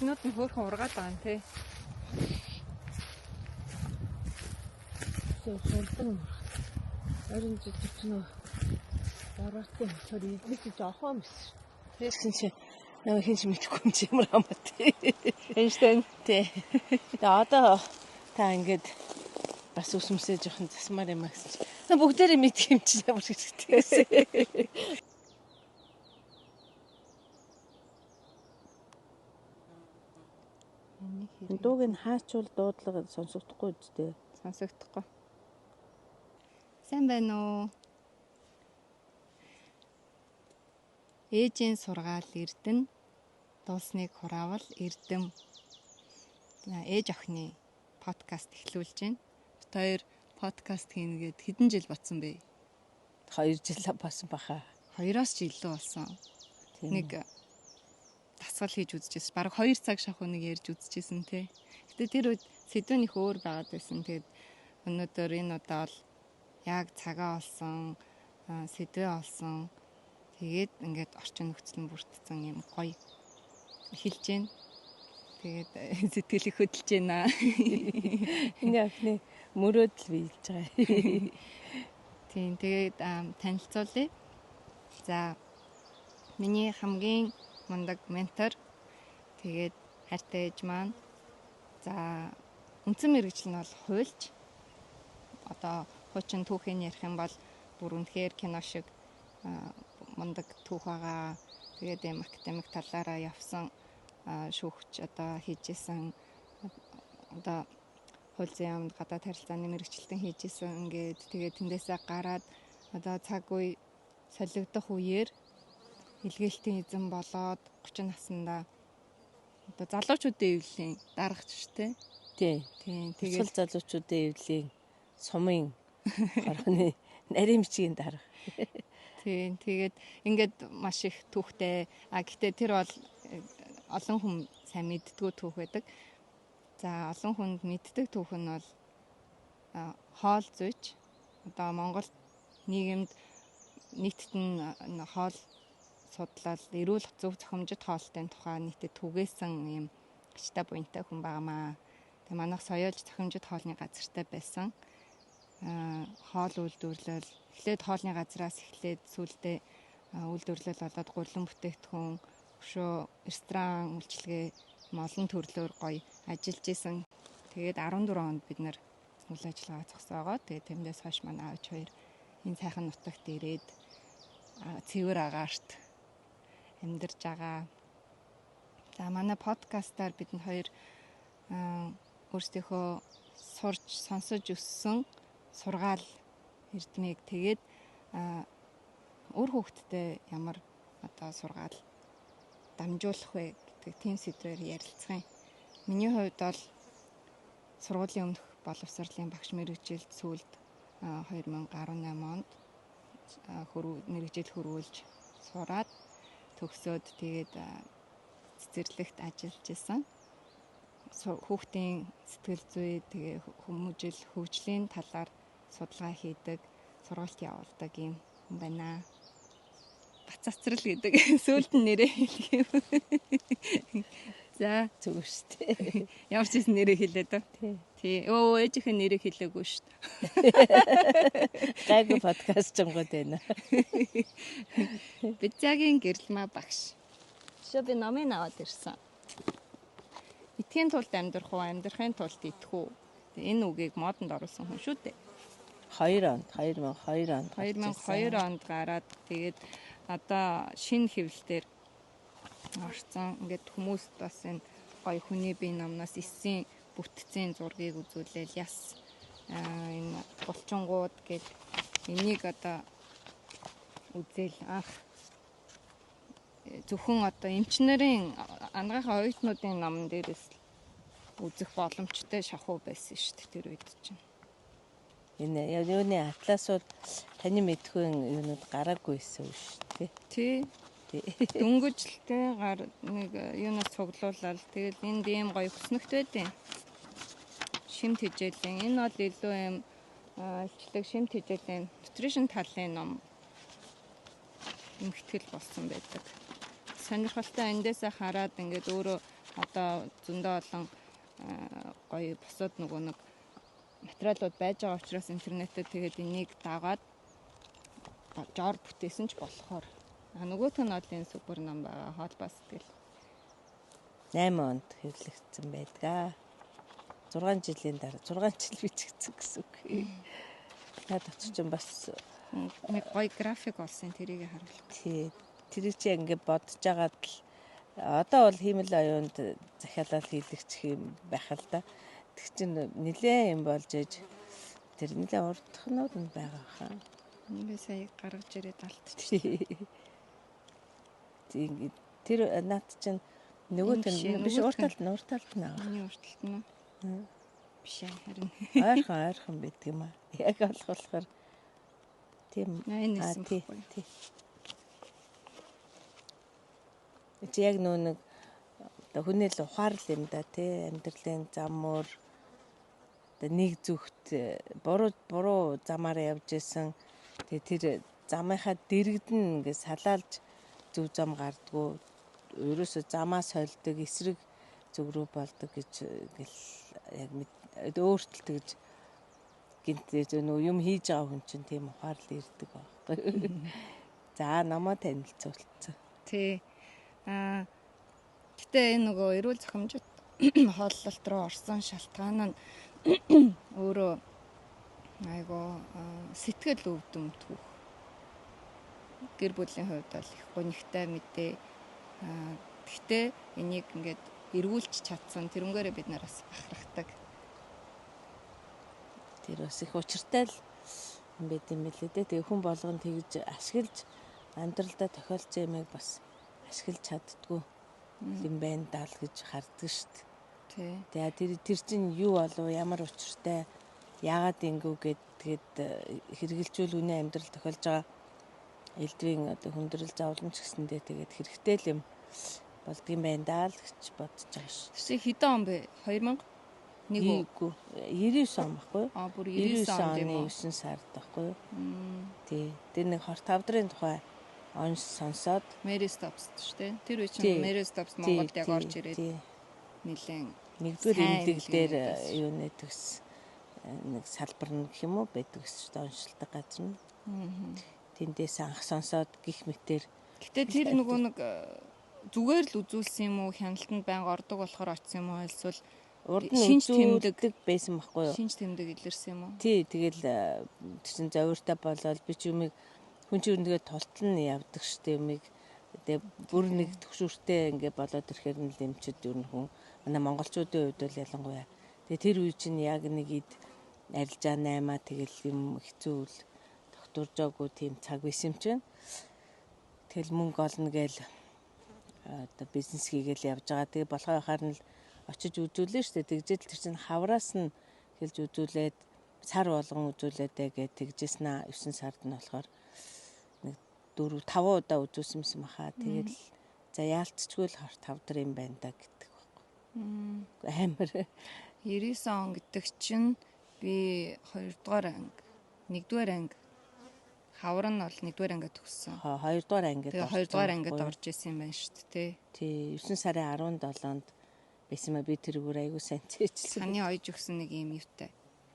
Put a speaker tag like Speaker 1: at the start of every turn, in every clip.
Speaker 1: Цэцгнүүд нь хөөрхөн ургаад байгаа юм тий.
Speaker 2: Суултан харин цэцгнөө дараалтын болохоор идэх жоохон биш. Тэгсэн чи нэг хинч мэдхгүй юм чи ямар хамаа тий.
Speaker 1: Эйнштейн
Speaker 2: Тий. Тэгээ одоо та ингээд бас усмсээ жоохон засмаар юм аа гэсэн чи. Бүгдээрээ мэдх юм чи ямар хэрэгтэй. Дууг нь хаачвал дуудлага сонсогдохгүй үстэй.
Speaker 1: Сонсогдохгүй. Сайн байна уу? Ээжийн сургаал эрдэнэ, дуусныг хураавал эрдэм. Ээж охины подкаст эхлүүлж байна. Бид хоёр подкаст хийнгээд хэдэн жил болсон бэ?
Speaker 2: 2 жил басан баха.
Speaker 1: 2-оос ч илүү болсон. Нэг дасгал хийж үзчихсэн. Бараг 2 цаг шахуу нэг ярьж үзчихсэн тий. Гэтэ тэр үед сэдвэн их өөр байгаад байсан. Тэгээд өнөөдөр энэ удаа бол яг цагаа олсон, сэдвээ олсон. Тэгээд ингээд орчин нөхцөл нь бүрдсэн юм гоё эхэлж байна. Тэгээд сэтгэл их хөдөлж байна.
Speaker 2: Энэ охины мөрөөдөл биелж байгаа.
Speaker 1: Тийм тэгээд танилцуулъя. За миний хамгийн мундаг ментор тэгээд хайртай ээж маань. За үндсэн мэргэжил нь бол хуульч. Одоо хуучин түүхийн ярих юм бол бүр үнэхээр кино шиг мундаг түүх байгаа. Тэгээд юм академик талаараа явсан шүүгч одоо хийжсэн одоо хууль зүйн гадаад харилцааны мэргэжилтэн хийжсэн ингээд тэгээд тэндээсээ гараад одоо цаг үе солигдох үеэр илгээлтийн эзэн болоод 30 наснда одоо залуучуудын эвлэлийн дарагч штэ.
Speaker 2: Тийм. Тэгээд залуучуудын эвлэлийн сумын орны нарийн бичгийн дарга.
Speaker 1: Тийм. Тэгээд ингээд маш их түүхтэй. Гэхдээ тэр бол олон хүн сайн мэддэггүй түүх байдаг. За олон хүнд мэддэг түүх нь бол хоол зүйч. Одоо Монгол нийгэмд нийтэд нь хоол судлал, эрүүл зөв зохимжит хоолтын тухай нийтэд түгээсэн юм гачтай буянтай хүн байгаамаа. Тэгээ манайх соёолж зохимжит хоолны газартай байсан. Хоол үйлдвэрлэл эхлээд хоолны газраас эхлээд сүүлдээ үйлдвэрлэл болоод гурилан бүтээгдэхүүн, өшөө, ресторан үйлчилгээ олон төрлөөр гоё ажиллаж исэн. Тэгээд 14 онд бид нэр үйл ажиллагаа зогсоогоо. Тэгээд тэндээс хойш манай аавч хоёр энэ сайхан нутагт ирээд цэвэр агаарт амьдарч байгаа. За манай подкастаар бидэнд хоёр өөрсдийнхөө сурж сонсож өссөн сургаал эрдмийг тэгээд өөр хүүхдтэй ямар одоо сургаал дамжуулах вэ гэдэг тийм сэдвээр ярилцсан. Миний хувьд бол сургуулийн өмнөх боловсролын багш мэргэжилд сүүлд 2018 онд мэргэжил хөрвүүлж сураад төгсөөд тэгээд цэцэрлэгт ажиллаж исэн. Хүүхдийн сэтгэл зүй тэгээ хүмүүжил хөгжлийн талаар судалгаа хийдэг, сургалт явуулдаг юм хүн байна. Бацацрал гэдэг сүүлд нь нэрээ хэлэх юм. За
Speaker 2: зүгээр шүү дээ.
Speaker 1: Ямар ч юм нэрээ хэлээд үү? Тий. Ээжийнхээ нэрээ хэлээгүй шүү дээ.
Speaker 2: Гайгүй подкаст юмгод байна.
Speaker 1: Бицагийн гэрэлмаа багш. Жишээ би номын аваад ирсэн. Итгэхийн тулд амьдрах уу, амьдрахын тулд итгэх үү? Энэ үгийг модонд оруулсан хүн шүү дээ. 2002 онд гараад тэгээд одоо шинэ хэвлэлээр орсон. Ингээд хүмүүс бас энэ гоё хүний бие номноос эссэн бүтцийн зургийг үзүүлээл яс энэ булчингууд гээд энийг одоо үзэл анх зөвхөн одоо эмчнэрийн ангахаа оюутнуудын номон дээрээс үзэх боломжтой шахуу байсан шүү дээ тэр үед чинь.
Speaker 2: Энэ юуны атласууд таны мэдгүй юунууд гараагүй байсан шүү дээ.
Speaker 1: Тий. Дөнгөжлтэй гар нэг юунаас цуглуулаад тэгэл энд ийм гоё хөснөгт байдیں۔ Шимт хижээлийн энэ бол илүү юм илчлэг шимт хижээлийн nutrition талын ном эмхтгэл болсон байдаг. Сонирхолтой эндээсээ хараад ингээд өөрөө одоо зөндөө олон гоё босоод нөгөө нэг материалууд байж байгаа учраас интернетэд тэгээд энийг дагаад жоор бүтээсэн ч болохоор нөгөөх нь бол энэ супер ном байгаа хоолбоо сэтгэл
Speaker 2: 8 онд хэвлэгдсэн байдаг. 6 жилийн дараа 6 жил бичигдсэн гэсэн үг. Наад очиж чинь бас
Speaker 1: гоё график олсон тэрийг харуулах.
Speaker 2: тий. Тэр чи ингээд бодож байгаад л одоо бол хиймэл оюунд захиалал хийлэгч юм байх л да. Тэг чин нилээ юм болж ээж тэр нилээ урдхнууд нь байгаа хаа.
Speaker 1: Би сая гаргаж ирээд алдчих.
Speaker 2: Тийм тэр наад чин нөгөө тань биш урталт нь аа.
Speaker 1: Миний урталт нь биш харин
Speaker 2: ойрхон байдаг юм аа. Яг болохоор тийм
Speaker 1: энэ нэсэн
Speaker 2: тий. Чи яг нэг хүний л ухаарл юм да тий амьдралын зам мөр нэг зүгт буруу замаар явж исэн тэр замынхаа дэрэгдэн ингээд салаалж зөв зам гардггүй ерөөсө замаа сольдог эсрэг зүг рүү болдог гэж ингээл яг өөртөл тэгж гинт нөө юм хийж байгаа хүн чинь тийм ухаарл ирдэг байхгүй. За намаа танилцуулсан.
Speaker 1: Тий. Гэтэ энэ нөгөө эрүүл зохимжит хооллолт руу орсон шалтгаан нь өөрөө айгу сэтгэл өвдөм түүх. Гэр бүлийн хувьд бол их гонигтай мэдээ. Гэхдээ энийг ингээд эргүүлж чадсан тэрнгээрээ бид нараас бахархдаг.
Speaker 2: Тэр бас их учиртай л юм байт юм билээ дээ. Тэгээ хүн болгон тэгж ашиглаж амьдралдаа тохиолдсон юмыг бас ашиглаж чаддгүй юм байна даа л гэж харддаг шүү дээ. Тэгээ тэр чинь юу болов ямар учиртай яагаад ингэв тэгээд хэрэгжилжүүл үний амьдрал тохиолж байгаа элдвийн одоо хүндрэл зовлон ч гэсэндээ тэгээд хэрэгтэй л юм болдгийм байна даа л гэж бодож байгаа шүү.
Speaker 1: Тэсээ хэдэн он бэ? 2000
Speaker 2: Нэггүй 99 он баггүй.
Speaker 1: Бүр 99 он
Speaker 2: оны 9 сард баггүй. Тий. Тэр нэг 25 дарын тухай он сонсоод
Speaker 1: Mary Stops шүү дээ. Тэр үе чинь Mary Stops Монголд яг орж ирээд нэлээд
Speaker 2: нэгдүгээр имлэг дээр юу нэ төгс нэг салбар нь гэх юм уу байдаг шүү дээ онцлдог газар нь. Тэндээс анх сонсоод гих мэтэр.
Speaker 1: Гэтэ тэр нөгөө нэг зүгээр л үзүүлсэн юм уу хяналтанд байнга ордог болохоор очсон юм уу эсвэл
Speaker 2: урд нь шинж тэмдэг байсан байхгүй юу?
Speaker 1: Шинж тэмдэг илэрсэн юм уу?
Speaker 2: Тий, тэгэл чинь зовиртой болоод би ч юмыг хүн чинь тэгээ тултал нь явдаг штэ юмыг тэгээ бүр нэг төгшөртэй ингээ болоод ирэхээр нь лэмчэд ер нь хүн манай монголчуудын хувьд бол ялангуяа тэгээ тэр үе чинь яг нэг ид арилжаа наймаа тэгэл юм хэцүү үл докторжоогүй тийм цаг байсан юм чинь тэгэл мөнгө олно гээл одоо бизнес хийгээл явж байгаа тэгээ болохоо хаар нь очиж үзүүлээ штэ тэгжэл тэр чинь хавраас нь хэлж үзүүлээд сар болгон үзүүлээдээ гэж тэгжсэн 9 сард нь болохоор нэг 4 5 удаа үзүүлсэн юм хаа тэгэл за яалтчгүй л 25 дар юм байна да гэдэг байхгүй амар
Speaker 1: 99 он гэдэг чинь би 2 дугаар анги 1 дугаар анги хавар нь бол 1 дугаар ангид төгссөн
Speaker 2: 2 дугаар ангид
Speaker 1: тэгээ 2 дугаар ангид орж исэн юм байна шүү дээ
Speaker 2: тий 9 сарын 17-нд байсан маа би тэрүүгээр аягүй сайн цээжлээ.
Speaker 1: Саны ойж өгсөн нэг юм юутай.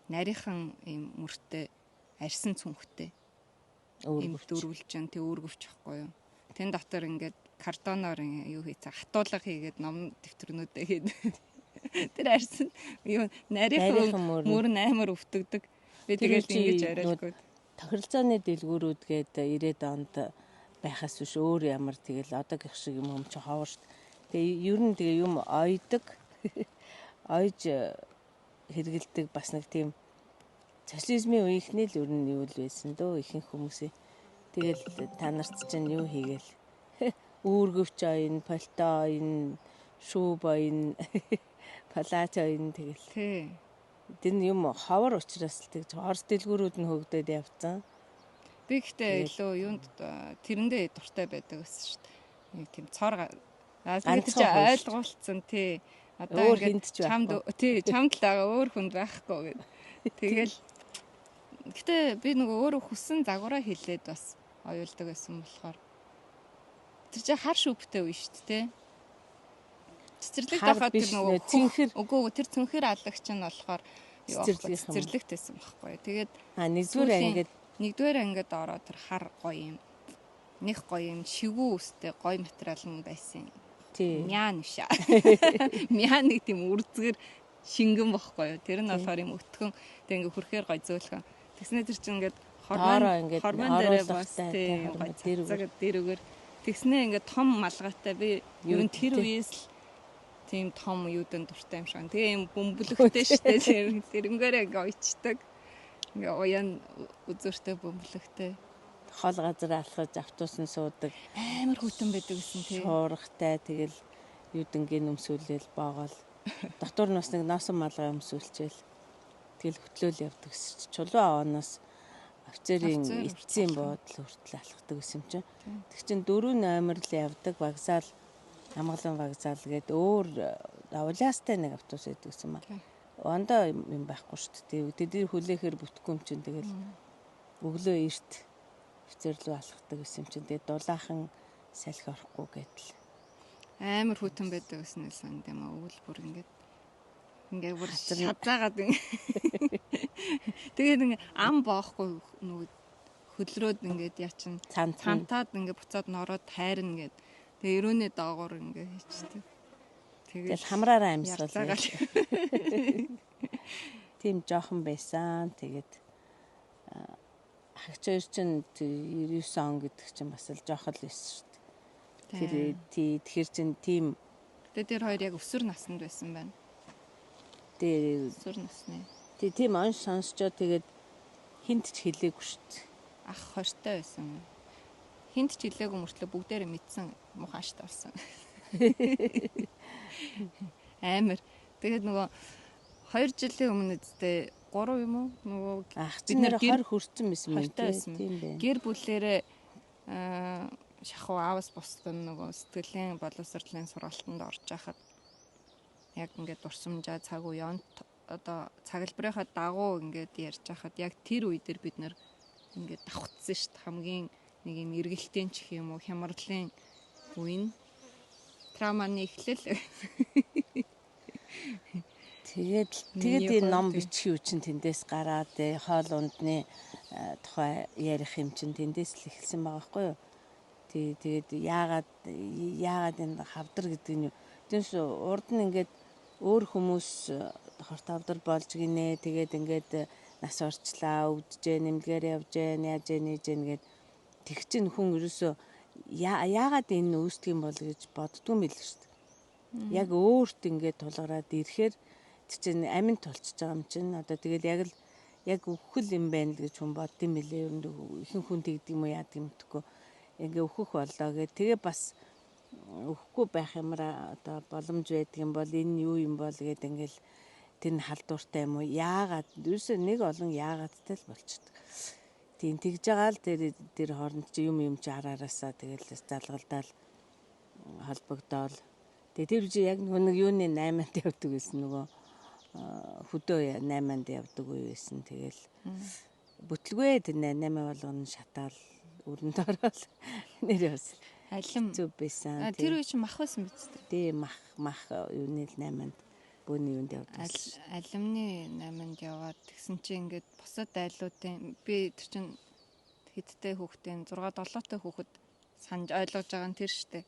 Speaker 1: Нарийнхан юм мөртэй арьсан цүнхтэй. Дөрвөлж Jan тэг өөргөвч байхгүй юу. Тэн дотор ингээд картоноор юу хийцээ хатуулга хийгээд ном дэвтэрнүүдээ хэд. Тэр арьсан юу нарийнхан мөр амар өвтөгдөг. Би тэгэл ингэж арайлгүй.
Speaker 2: Тохиролцооны дэлгүүрүүдгээд 90-ад онд байхаас биш өөр ямар тэгэл одоо гэх шиг юм чи ховор шүү. Тэгээ ер нь тэгээ юм ойдог ойж хэрэгэлдэг бас нэг тийм социализмын үеийнхний л ер нь юу л байсан дөө ихэнх хүмүүсээ тэгэл та нарт чинь юу хийгээл үүргэвч оин пальто оин шүүб оин палац оин тэгэл тэр юм ховор учраас л тэгж орс дэлгүүрүүд нь хөгдөд явцсан
Speaker 1: би гэхдээ илүү юунд тэрэндээ дуртай байдаг гэсэн шүү дээ нэг тийм цор тэгээд чи ойлгуулсан тий одоо ингээд чамд л байгаа өөр хүнд байхгүй гэд. Тэгэл гэтээ би нөгөө өөрөө хүссэн загвараа хэлээд бас оюулдаг байсан болохоор тэр чи хар шүүптэй үе шүү дээ. цэцэрлэгт байхад тэр нөгөө
Speaker 2: цэнхэр
Speaker 1: үгүй тэр цэнхэр алагч нь болохоор цэцэрлэгт байсан байхгүй. Тэгээд нэгдүгээр ангид ороод тэр хар гоё юм. Них гоё юм, шигүү үстэй гоё материал нь байсан. Мян шаа. Мян нэг тийм үрзгэр шингэн бохгүй юу. Тэр нь болохоор юм өтгөн тэг ингээ хүрхээр гоё зөөлхөн. Тэгснэ тэр чинь ингээд хормон дээрээ бас тийм гоё дэрүүгээр тэгснэ ингээ том малгайтай би юу тэр үеэс л тийм том юудан дуртай юм шиг. Тэгээ юм бөмбөлөгтэй штэ тэрнгээрээ ингээ ойчдаг. Ингээ уян үзүүртэй бөмбөлөгтэй.
Speaker 2: Хол газар алхаж автобусны суудаг
Speaker 1: амар хөтөн байдаг гэсэн тийм
Speaker 2: шуургатай тэгэл юудынгийн өмсүүлэл боогоол дотор нь бас нэг носон малгай өмсүүлчихэл тэгэл хөтлөөл явдаг гэсэн чи чулуу аваанаас офицерын эцсийн буудлын хүртэл алхдаг гэсэн юм чинь тэг чин 4 номер л явдаг вокзал Амгалан вокзал гээд өөр улаастай нэг автобус байдаг гэсэн маа ондоо юм байхгүй шүү дээ тэд хүлээхээр бүтэхгүй юм чинь тэгэл өглөө эрт офицер руу алхдаг гэсэн юм чинь тэгээ дулаахан салхи орохгүй гэдэл
Speaker 1: амар хүтэн байдаг гэсэн юм тийм аа өвөл бүр ингээ бүр шатаагаад тэгээд ингээ ам боохгүй нөгөө хөдлрөөд ингээд яачин цантаад ингээ буцаад нороод тайрна гэд тэгээ өрөөний доогоор ингээ хийчдэг
Speaker 2: тэгээд хамраараа амьсгал тийм жоохон байсан тэгээд хагч хоёр чинь 99 он гэдэг чинь бас л жоох л байсан шүү дээ. Тэгэхээр чинь тийм
Speaker 1: тэр хоёр яг өсвөр наснд байсан байна.
Speaker 2: Тэр
Speaker 1: өсвөр насны.
Speaker 2: Тийм он сонсчоо тэгээд хинт ч хэлээгүй шүү дээ.
Speaker 1: Ах хортой байсан. Хинт ч хэлээгүй мөртлөө бүгдээрээ мэдсэн мухааштай болсон. Амар. Тэгээд нөгөө 2 жилийн өмнө үстэй 3 юм уу нөгөө
Speaker 2: бид нэр 20 хүрсэн байсан юм
Speaker 1: тийм байна. Гэр бүлээрээ шахуу аавс бусдын нөгөө сэтгэлийн боловсролын сургалтанд орж байхад яг ингээд дурсамжаа цаг үеийн одоо цаглбарынхаа дагуу ингээд ярьж байхад яг тэр үе дээр бид нэр ингээд давхцсан шүү дээ хамгийн нэг юм эргэлтийн чих юм уу хямралын үе нь травманы эхлэл
Speaker 2: Тэгээд энэ ном бичих юу чин тэндээс гараад хоол ундны тухай ярих юм чин тэндээс л эхэлсэн байгаа байхгүй юу. Тэгээд яагаад энэ хавдар гэдэг нь тиймс урд нь ингээд өөр хүмүүс хорт хавдар болж гинэ. Тэгээд ингээд нас орчлаа, өвдөж, нэмлэгээр явж, яаж нээж гээд тэг чин хүн ерөөсөө яагаад энэ үүсдэг юм бол гэж боддгүй юм биш үү. Яг өөрт ингээд тулгараад ирэхээр чинь амин толцож байгаа юм чинь одоо тэгэл яг өвхөл юм байна л гэж хүн бодд юм билээ. Ихэнх хүн тэгдэг юм уу яадаг юм тэхгүй ингээ өөхөх боллоо гэх тэгээ бас өөхгүй байх юмраа одоо боломж байдаг юм бол энэ юу юм бол гээд ингээл тэр нь халдвартай юм уу яагаад юусе нэг олон яагаадтай л болчихдог. Тийм тэгж байгаа л тэр хооронд чи юм чи хараараасаа тэгэл залгалдаал холбогдоол тэгээ тэр чи яг нэг юуны 8-нд явдаг гэсэн нөгөө хөдөө 8-нд явдаг үе байсан. Тэгэл бүтлгүй тэр 8 болгоно шатаал өрөнд ороод нэр бас
Speaker 1: алим
Speaker 2: зүв байсан.
Speaker 1: Тэр үе чинь мах байсан биз дээ.
Speaker 2: Тийм мах юуны л 8-нд бөөний юунд явдаг.
Speaker 1: Алимны 8-нд яваад тэгсэн чинь ингээд босоод айлуудын би тэр чинь хэдтэй хүүхдийн 6-7 хүүхэд санаж ойлгож байгаа нь тэр штэ.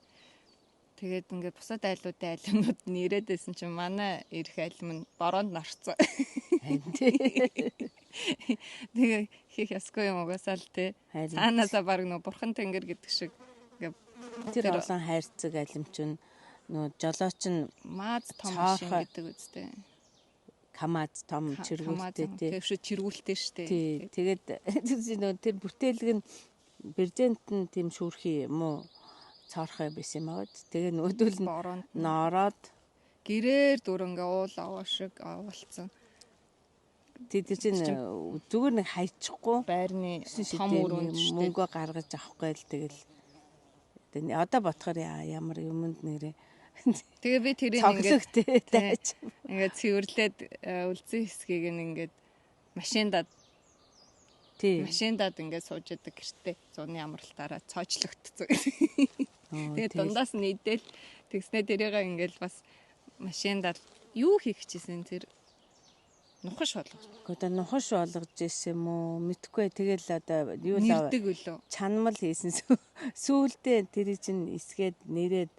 Speaker 1: Тэгээд ингээд бусад айлуудын алимнууд нь ирээд байсан чинь манай ирэх алим нь бороонд нарцсан. Тэгээ хийх ясгүй юм угаасаа л те. Цаанаасаа баг нөө бурхан тэнгэр гэдэг шиг ингээд
Speaker 2: тэр олон хайрцаг алим чинь нөө жолооч нь
Speaker 1: маад том машин гэдэг үстэй.
Speaker 2: Камад том чиргүүлтэй те.
Speaker 1: Тэвш чиргүүлтэй штэ.
Speaker 2: Тэгээд нөө тэр бүтээлэг нь брезент нь тийм шүүрхий юм уу? Цаорхой байсан юм аа. Тэгээ нөгөөдөл нь ноороод
Speaker 1: гэрээр дүрэнгээ уул аваа шиг авалцсан.
Speaker 2: Тэр чинь зүгээр нэг хайчихгүй
Speaker 1: байрны том өрөөнд
Speaker 2: мөнгө гаргаж авахгүй л тэгэл одоо бодохоор ямар юмд нэрээ.
Speaker 1: Тэгээ би тэрийг ингээд цэвэрлээд үлзэн хэсгийг ингээд машиндаад ингээд сууж яадаг гэртээ зуны амралтаараа цоочлогдсон. Тэгээ дундаас нь идэл тэгснэ тэрийг ингээд бас машинд л юу хийх гэжсэн тэр нухаш болгож.
Speaker 2: Одоо нухаш болгож ирсэн юм уу? Мэдхгүй. Тэгэл одоо юу л
Speaker 1: Нэрдэг өлөө.
Speaker 2: чанмал хийсэн сүүлдээ тэр чинь эсгээд нэрээд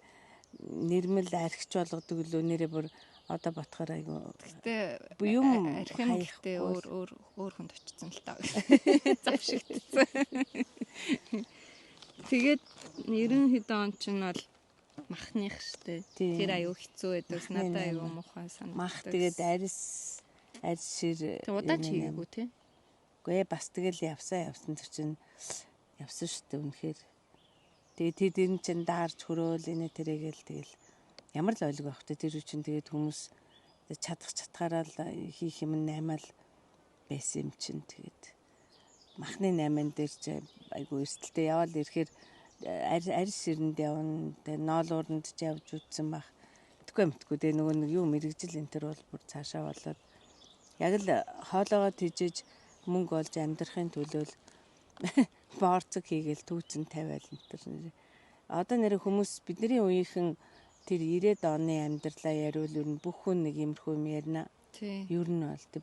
Speaker 2: нэрмэл архич болгодог лөө нэрээ бүр одоо ботхоор айгу.
Speaker 1: Гэтэ
Speaker 2: юм
Speaker 1: архин гэхдээ өөр хүнд очсон л таа. Завшигдсан. Тэгээд 90 он ч нь бол махных штэ. Тэр аюу хэцүү байдагс надад аюу муухай санагдав.
Speaker 2: Мах тэгээд арьс шир.
Speaker 1: Тэг удаач хийгээгүй тий.
Speaker 2: Гүй бас тэгэл явсан тэр чинь явсан штэ үнэхээр. Тэгээд тэр чинь даарч хөрөөл инээ тэрэгээл тэгэл ямар л ойлг байх вэ тэр чинь тэгээд хүмүүс чадхаараа л хийх юм наймаал байсан юм чинь тэгээд махны 8-ан дээр ч айгу эрсдэлтэй яваал ирэхээр арьс ширэнд явна тэгээд ноолууранд ч явж үтсэн бах мэдгүй тэгээд нөгөө нэг юу мэрэгжил энэ төр бол бүр цаашаа болоод яг л хоолоогоо тижиж мөнгө олж амьдрахын төлөө борцог хийгээл түүцэн тавиал энэ төр одоо нэр хүмүүс бидний үеийнхэн тэр 90-ад оны амьдралаа яриул ер нь бүх хүн нэг иймэрхүү юм ярина. Ер нь бол тэг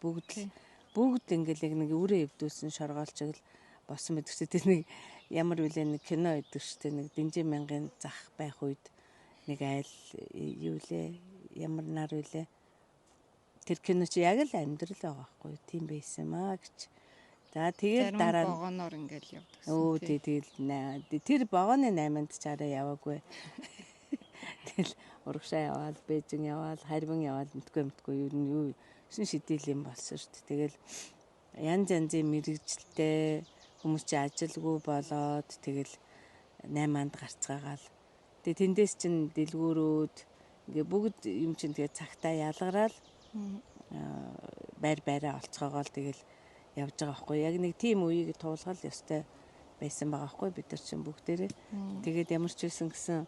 Speaker 2: бүгд ингээл яг нэг өрөө өвдүүлсэн шоргоолчиг л босон байдаг ч тэр нэг ямар үлээ нэг кино идэг штэ нэг Дэнжи мянган зах байх үед нэг айл юу лээ ямар нар үлээ тэр кино чи яг л амьдрал байгаа байхгүй тийм байсан маа гэж. За тэгээд дараа нь
Speaker 1: богоноор ингээл явдаг.
Speaker 2: Өө тэгэл тэр богооны 8-нд ч арай яваагүй. Тэгэл урагшаа яваал, Бээжин яваал, Харьван яваал мэдгүй юу юу шидэл юм болсон шүү дээ. Тэгэл янзын мэрэгжилтэй хүмүүс чи ажилгүй болоод тэгэл 8-нд гарцгаагаал. Тэгээ тэндээс чин дэлгүүрүүд ингээ бүгд юм чин тэгээ цагтаа ялгараал байраа олцгоогоол тэгэл явж байгаа байхгүй. Яг нэг тийм үеийг туулгал ёстой байсан байгаа байхгүй бид нар чинь бүгдээрээ. Тэгээд ямар ч байсан гэсэн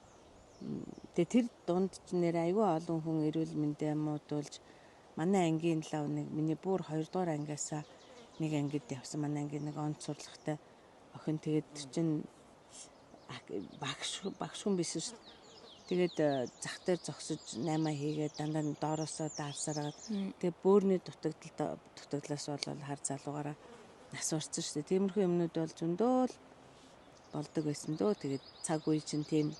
Speaker 2: тэгээ тэр дунд ч нэр аюу олон хүн эрүүл мэндэ муудуулж манай ангийн лав нэг миний бүр 2 дугаар ангиасаа нэг ангид явсан манай ангийн нэг онц сурлагтай охин тэгээд чинь багш хүн биш шүү. Тэгээд зах дээр зогсож 8 хийгээд дандаа доороосоо даарсараад тэгээд бөөрийн дутагдлаас бол хар залуугаараа нас урцсан шүү. Тиймэрхүү юмнууд бол зөндөө л болдог байсан дөө. Тэгээд цаг үе чинь тийм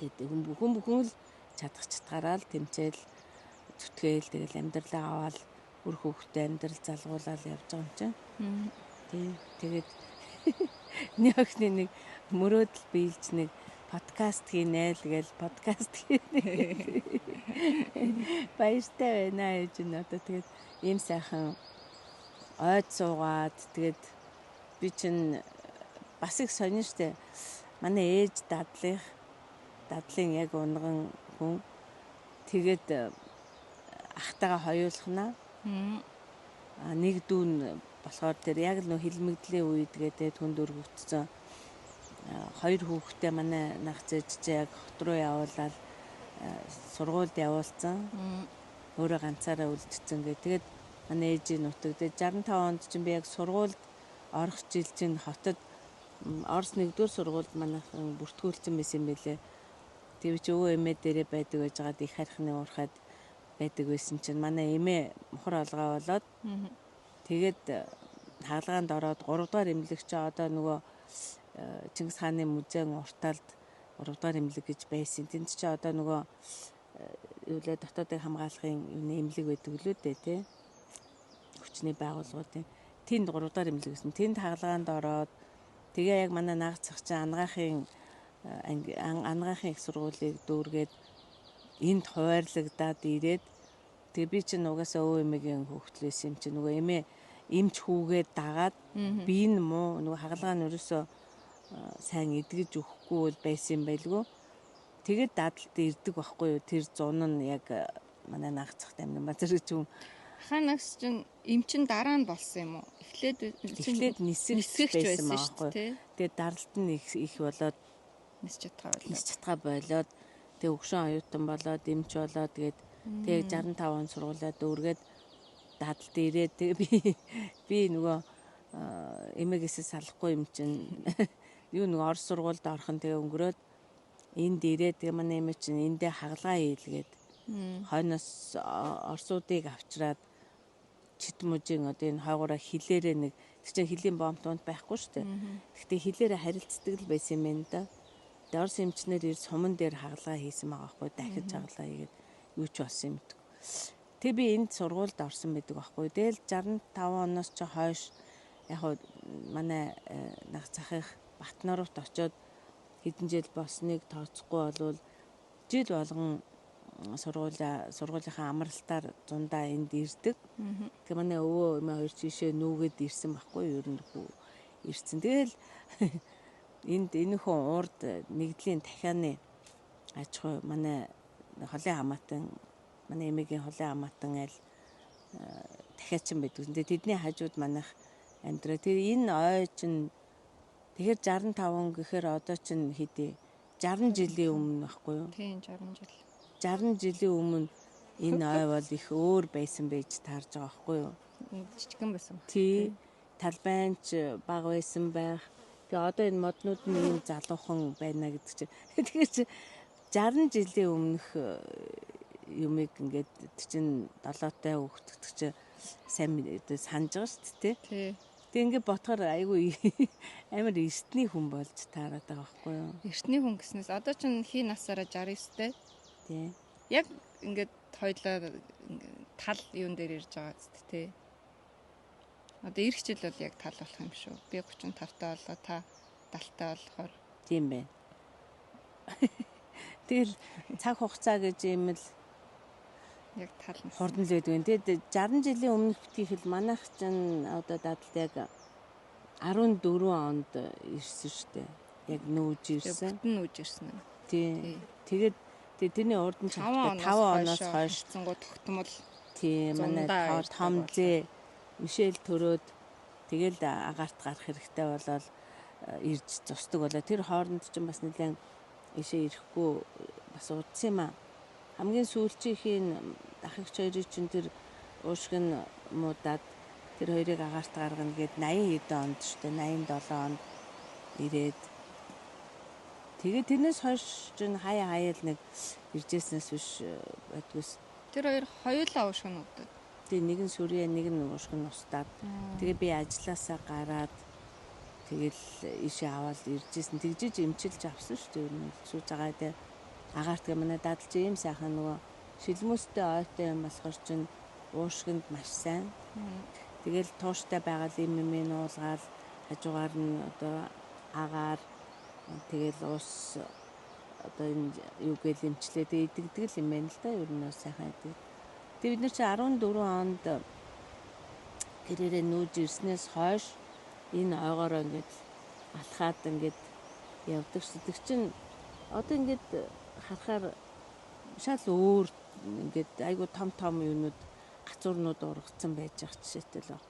Speaker 2: тэгээд хүн л чадхаараа л тэмцээл зүтгээл тэгэл амьдралаа аваад үр хөвгтэй амьдрал залгуулаад явж байгаа юм чинь. Тэгээд нэг охины нэг мөрөөдөл биелж нэг подкаст хийнэ л гээл подкаст хийнэ. Баяртай байна гэж надад тэгээд ийм сайхан ойд суугаад тэгээд би чинь бас их сонин штэ. Манай ээж дадлын яг унган хүн тэгээд ахтайгаа хоёулахнаа. Нэг дүүн болохоор тэр яг л нөх хилмигдлийн үед тэгээд түнд өргөгдсөн 2 хүүхэдтэй манай нах зэжжээ яг хот руу явуулаад сургуульд явуулсан. Өөрөө ганцаараа үлдсэн гэ. Тэгээд манай ээжийн нутаг дээр 65 онд чинь би яг сургуульд орох жил чинь хотод Орос 1-р сургуульд манайхан бүртгүүлсэн байсан юм билээ. Тэр чи өвөө эмээ дээрээ байдаг байж байгаад их харихны уурхаад байдаг байсан чинь манай эмээ мухар олгоо болоод тэгээд хаалгаанд ороод 3 дугаар эмнэлэгч одоо нөгөө Чингис хааны музейн уртаалд 3 дугаар эмнэлэг гэж байсан. Тэнд чи одоо нөгөө юу лээ дотоодын хамгаалахын эмнэлэг байдаг лөө дээ тий. Хүчний байгууллагуудын тэнд 3 дугаар эмнэлэг гэсэн. Тэнд хаалгаанд ороод тэгээ яг манай наг цах чинь анагаахын их сургуулийг дүүргээд энд хуваарлагдаад ирээд тэгээ би чинь угаасаа өвөө эмээгийн хүүхдэл байсан юм чинь нөгөө эмээ эмч хүүгээд дагаад би энэ муу нөгөө хагалгаа нь өрөөсөө сайн эдгэж өгөхгүй бол байсан юм байлгүй. Тэгээд дадлалд ирдэг байхгүй юу тэр зун нь яг манай наг цахт амин базар гэж юм.
Speaker 1: Ханагс чинь эмчин дараа нь болсон юм уу? Эхлээд
Speaker 2: нисгэж байсан байхгүй. Тэгээд даралт нь их болоод
Speaker 1: нис
Speaker 2: чадхаа болоод тэг өгшөн оюутан болоод эмч болоод тэгээд 65 он сургуулаа дүүргээд дадлалд ирээд тэгээ би нөгөө эмээгээсээ салахгүй юм чинь юу нөгөө Орос сургуульд орхон тэгээ өнгөрөөд энд ирээд тэгээ манай эмээ чинь эндээ хагалгаа хийлгээд хойноос орсуудыг авчраад чит мужийн одоо энэ хойгоороо хилээрээ нэг тэр чинь хилийн бомтонд байхгүй шүү дээ. Гэхдээ хилээрээ харилцдаг л байсан юм байна да. Тэгээ орс эмчнэр ир суман дээр хагалгаа хийсэн байгаа байхгүй дахиж хагалгаа хийгээд юу ч болсон юм гэдэг. Тэгээ би энд сургуульд орсон байдаг байхгүй. Тэгэл 65 оноос ч хойш яг хуу манай нах захих Батнорот очоод хэдэн жил болсныг тооцохгүй болвол жил болгон сургуулийнхаа амралтаар зундаа энд ирдэг. Тэгээ манай өвөө эмээ хоёр чишээ нүүгээд ирсэн байхгүй юу? Ер нь ирсэн. Тэгэл энд энэ хүн урд нэгдлийн дахианы аж ахуй манай холын хамаатан манай эмээгийн холын хамаатан айл дахиачин байдаг. Тэгээ тэдний хажууд манайх амьдраа. Тэгээ энэ ой чинь тэгэхээр 65 гэхээр одоо чинь хэдий 60 жилийн өмнө байхгүй юу?
Speaker 1: Тийм 60 жил.
Speaker 2: 60 жилийн өмнө энэ ой бол их өөр байсан байж таарж байгаа байхгүй юу?
Speaker 1: Жижигхэн байсан.
Speaker 2: Тий. Талбайнч бага байсан байх. Тэгээ одоо энэ моднууд нь ийм залуухан байна гэдэг чинь. Тэгэхээр 60 жилийн өмнөх юмыг ингээд чинь 7-тай хөвгтөг чинь сайн санаж байгаа шүү дээ.
Speaker 1: Тий.
Speaker 2: Тэгээ ингээд ботхоор айгүй амар эртний хүн болж таарад байгаа байхгүй юу?
Speaker 1: Эртний хүн гэснээс одоо ч хий насаараа 69-тэй.
Speaker 2: Тий.
Speaker 1: Яг ингээд хоёлоо тал юун дээр ирж байгаа зү тий. Одоо ирэх жил бол яг тал болох юм шүү. Би 35-тай болоо та 70-тай болохоор.
Speaker 2: Тийм байна. Тэгэл цаг хугацаа гэж юм л
Speaker 1: Яг тал нь
Speaker 2: хурдан л байдаг. Тэгээд 60 жилийн өмнөх битгийхэл манайх чинь одоо дадал яг 14 онд ирсэн шүү дээ. Яг нүүж ирсэн.
Speaker 1: бүтэн нүүж ирсэн юм.
Speaker 2: Тий. Тэгээд тэрний урд нь 5 оноос хойш
Speaker 1: цэнгууд тогтмол
Speaker 2: тий манай томзээ Мишель төрөөд тэгэл агаарт гарах хэрэгтэй болол ирж зустдаг болоо. Тэр хооронд ч бас нэлээд ишээ ирэхгүй бас удсан юм аа. Хамгийн сүүлчийнхийн дахигч хоёрыг чинь тэр уушиг нь муудаад тэр хоёрыг агаарт гаргана гээд 80 хэдэн онд шүү дээ. 87 онд ирээд тэгээд тэрнээс хойш чинь хаяа нэг иржсэнээс биш байдгүйс.
Speaker 1: Тэр хоёр хоёулаа уушиг нь удаад.
Speaker 2: Тэгээ нэг нь сүрээ нэг нь уушиг нь устаад. Тэгээ би ажилласаа гараад тэгэл ишээ аваад иржсэн. Тэгжиж эмчилж авсан шүү дээ. Ер нь сууж байгаа дээр агаарт манай дадлж ийм сайхан нөгөө шилмөстэй ойтой юм болохоор чинь уушгинд маш сайн. Тэгэл тууштай байгаа юм нуулгаал хажуугаар нь одоо агаар тэгэл ус одоо энэ юу гээл эмчлээ тэгээ идэгдэг юм байна л да. Ер нь сайхан идэг. Тэгээ бид нар чи 14 онд гэрээрээ нүүж ирснээс хойш энэ ойгоороо ингээд алхаад ингээд явдаг шүү. Тэг чин одоо ингээд харахаар шал өөр ингээд айгу том юунууд гацуурнууд ургацсан байж байгаа жишээтэй л баг.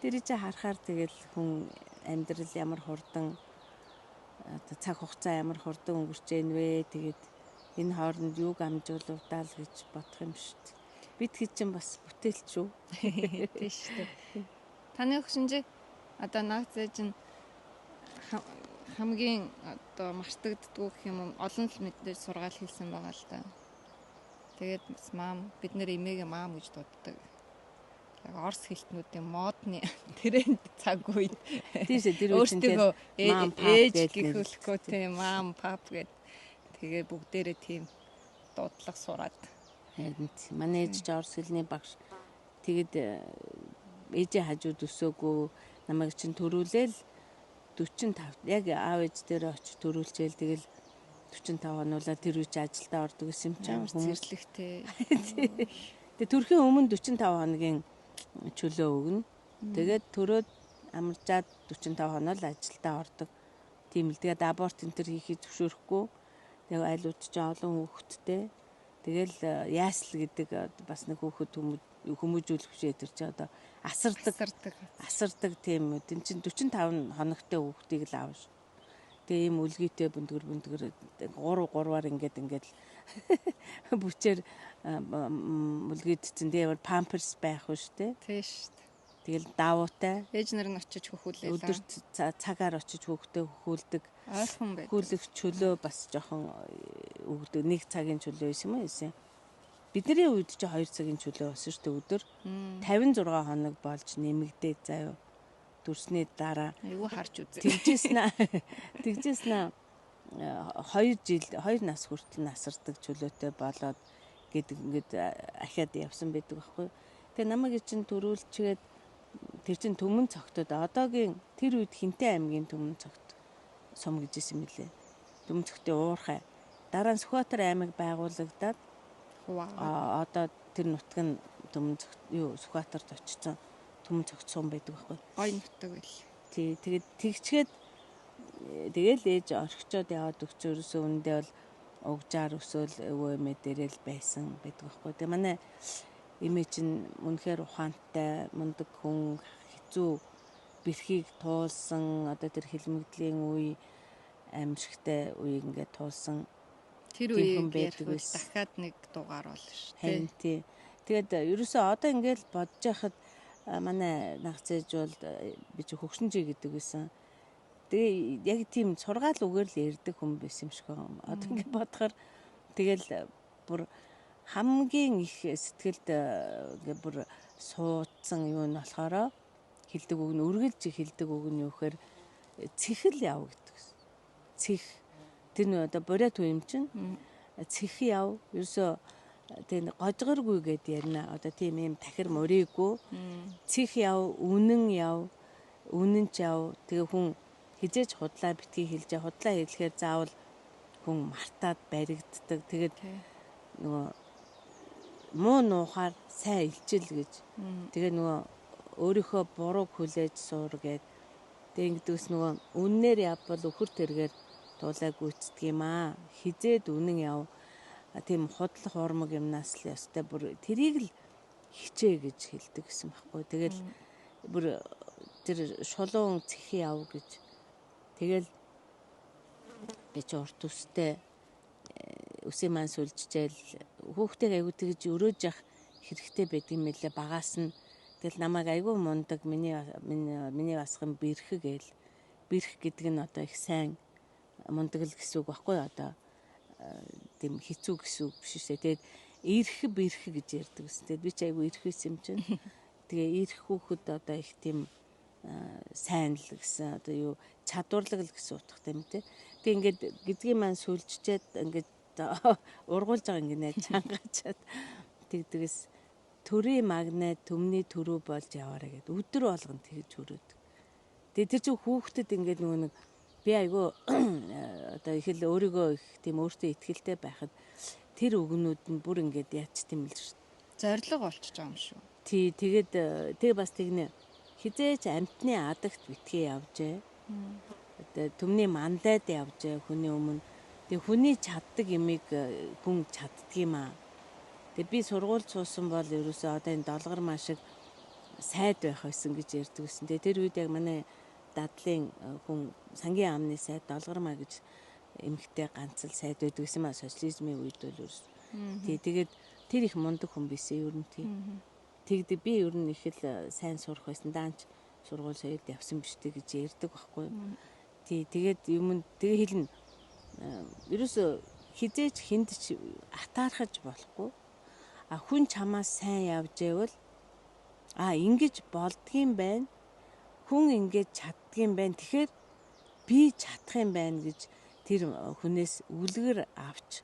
Speaker 2: Тэр чи харахаар тэгэл хүн амьдрал ямар хурдан цаг хугацаа ямар хурдан өнгөрч ийн вэ. Тэгээд энэ хооронд юуг амжуулвдаа л гэж бодох юм шүү дээ. Бид хэд ч бас бүтээлч шүү.
Speaker 1: Тийм шүү дээ. Таны хөшинжи одоо наагцээ чинь хамгийн одоо мартагддгүй гэх юм олон л мэдээж сургаал хийсэн байгаа л да. Тэгээд маам бид нэр эмээгээ маам гэж дууддаг. Яг орс хэлтнүүдийн модны тренд цаг үед
Speaker 2: тийш тэр үчинтэй
Speaker 1: ээж гэхүүлэхгүй тийм маам пап гэд тэгээ бүгдээрээ тийм дуудлага сураад.
Speaker 2: Харин манай ээж орс хэлний багш тэгэд ээжээ хажууд өсөөгүй намайг чинь төрүүлээл 45 яг аав ээж дээр очиж төрүүлчихэл тэгэл 45 хонуулаа тэр үеч ажилдаа ордог гэсэн юм чинь
Speaker 1: зэрлэгтэй.
Speaker 2: Тэгээ төрхийн өмнө 45 хоногийн чөлөө өгнө. Тэгээд төрөөд амарчаад 45 хоноо л ажилдаа ордог. Тийм л тэгээд аборт энэ төр хийхийг зөвшөөрөхгүй. Тэгээ айлууд ч олон хүүхэдтэй. Тэгэл яасл гэдэг бас нэг хүүхэд хүмүүжүүлэх бишээ тэр чи одоо асардаг тийм үү. Тин чин 45 хоногтой хүүхдийг л аавш. Тэгээ ийм үлгийтэй бүндгэр 3-3-аар ингээд бүчээр үлгийдсэн. Тэгээ памперс байх уу штэ.
Speaker 1: Тийм штэ.
Speaker 2: Тэгэл давуутай.
Speaker 1: Ээж нар нь очиж хөхүүлээ.
Speaker 2: Өдөр цагаар очиж хүүхдээ хөхүүлдэг.
Speaker 1: Ойрхон байдаг.
Speaker 2: Хөхүүлэх чөлөө бас жоохон өгдөг. 1 цагийн чөлөө байсан юм эсвэл бидний үед ч 2 цагийн чөлөө болсон шүү дээ өдөр. 56 хоног болж нэмэгдээд заяа. Дүрсний дараа
Speaker 1: айгүй харж үзээ.
Speaker 2: Тэгжсэн 2 жил 2 нас хүртэл насардаг чөлөөтэй болоод гэдэг ингээд ахиад явсан байдаг байхгүй. Тэгээ намайг чинь төрүүлчгээд тэр чин Төмөн цогтод одоогийн тэр үед Хинтээ аймгийн Төмөн цогт сум гэж исэн мөлий. Төмөн цогтын уурхай. Дараа нь Сүхбаатар аймаг байгуулагдаад одоо тэр нутаг нь Төмөн цогт Сүхбаатарт очсон Төмөн цогт сум байдаг байхгүй.
Speaker 1: Гой нутаг байл.
Speaker 2: Тий тэгээд тэгчгээд тэгэл ээж орхичоод яваад өгчөөсөө үндэ бол угжаар өсөөл өвөө эмээ дээрэл байсан байдаг байхгүй. Тэгээ манай эмээ чинь үнэхээр ухаантай, мундаг хүн, хэцүү бэрхийг туулсан, одоо тэр хилмигдлийн үе аимшигтай үеийг ингээд туулсан.
Speaker 1: Тэр үеийг ярьвал дахиад нэг дугаар болно шүү
Speaker 2: дээ. Тэгээд ерөөсөө одоо ингээд бодож байхад манай нагц ээж бол би чи хөгшинжи гэдэг байсан. Тэгээ яг тийм сургаал үгээр л ярьдаг хүн байсан юм шиг байна. Одоо ингээд бодохоор тэгэл бүр хамгийн их сэтгэлд ингээ бүр суудсан юу нь болохоор хилдэг үг нь үргэлж хилдэг үг нь юу гэхээр цэхэл яв гэдэг. Цэх тэр нь одоо борят үе юм чинь цэх яв ерөөсө тэр гожгоргүй гэд ярина. Одоо тийм юм тахир мөрийгүй цэх яв, үнэн яв, үнэнч яв. Тэгээ хүн хизээж худлаа битгий хэлжээ. Худлаа хэлэхээр заавал хүн мартаад баригддаг. Тэгээд нөгөө муу нуухаар сайн илчил гэж. Тэгээ нөгөө өөрийнхөө бурууг хүлээж суур гэд. Тэгээ ингэдэгс нөгөө үннээр явбал өхөр тэргээр дуулаа гүйцдэг юм аа. Хизээд үнэн яв. Тийм худлах урмаг юмнаас л ястай бүр тэрийг л хичээ гэж хэлдэг гэсэн байхгүй. Тэгэл бүр тэр шулуун цэх яв гэж. Тэгэл би ч урт үстэй үсээ маань сүлжжээл хүүхдээ айгуу тэгж өрөөж явах хэрэгтэй байдаг юм лээ багаас нь. Тэгэл намайг айгуу мундаг миний басхан бэрх гээл. Бэрх гэдэг нь одоо их сайн мундаг л гэсэн үг баггүй одоо тийм хэцүү гэсэн үг биш үү. Тэгээд ирэх бэрх гэж ярьдаг гэсэн. Тэгээд би ч айгуу ирэх байсан юм чинь. Тэгээ ирэх хүүхэд одоо их тийм сайн л гэсэн одоо юу чадварлаг л гэсэн утгатай юм те. Тэгээ ингээд гэдгийг маань сүлжчээд ингээд ургуулж байгаа ингэнэ чангаачаад тэгдэгс төрийн магнит төмний төрөө болж яваарэ гэд өдөр болгон тэгж хөрөөд. Тэгээ тэр чинь хүүхдэд ингээд нөгөө нэг би айгүй одоо их л өөрийгөө их тийм өөртөө ихтгэлтэй байхад тэр өгнүүд нь бүр ингээд яач тийм л шүү.
Speaker 1: Зориг болчихж байгаа юм шүү.
Speaker 2: Тий тэгээд тэгээ бас тэгнэ хизээч амтны адагт битгий явжээ. Одоо төмний мандайд явжээ хүний өмнө. Тэг хүний чаддаг имийг хүн чаддаг юм аа. Тэг би сургууль суусан бол ерөөсөө одоо энэ долгор маш их сайд байх байсан гэж ярьдаг гэсэн. Тэр үед яг манай дадлын хүн сангийн амны сайд долгормаа гэж эмэгтэй ганц л сайд байдаг гэсэн маа социализмын үед бол ерөөс. Тэгээд тэр их мундаг хүн байсан ер нь тий. Тэгдэг би ер нь их л сайн сурах байсан. Даанч сургууль соёлд явсан биш үү гэж ярьдаг байхгүй. Тий тэгээд юм тэгээ хэлнэ. Ерөөсө хизээч хүнд ч атаархаж болохгүй. Хүн чамаас сайн явж байвал ингэж болдгийм байна. Хүн ингэж чаддгийм байна. Тэгэхээр би чадах юм байна гэж тэр хүнээс үлгэр авч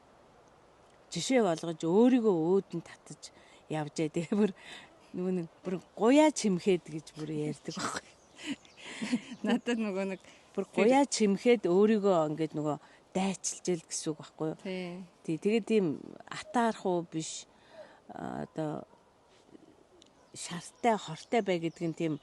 Speaker 2: жишээ болгож өөрийгөө өөдөн татаж явжээ. Тэгээ бүр нөгөө нэг бүр гуяа чимхэд гэж бүр ярьдаг байхгүй.
Speaker 1: Надад нөгөө нэг
Speaker 2: бүр гуяа чимхэд өөрийгөө ингээд нөгөө дайчилж ил гэсэн үг байхгүй юу? Тий. Тэгээд тийм атаархуу биш одоо шартай хортой бай гэдэг нь тийм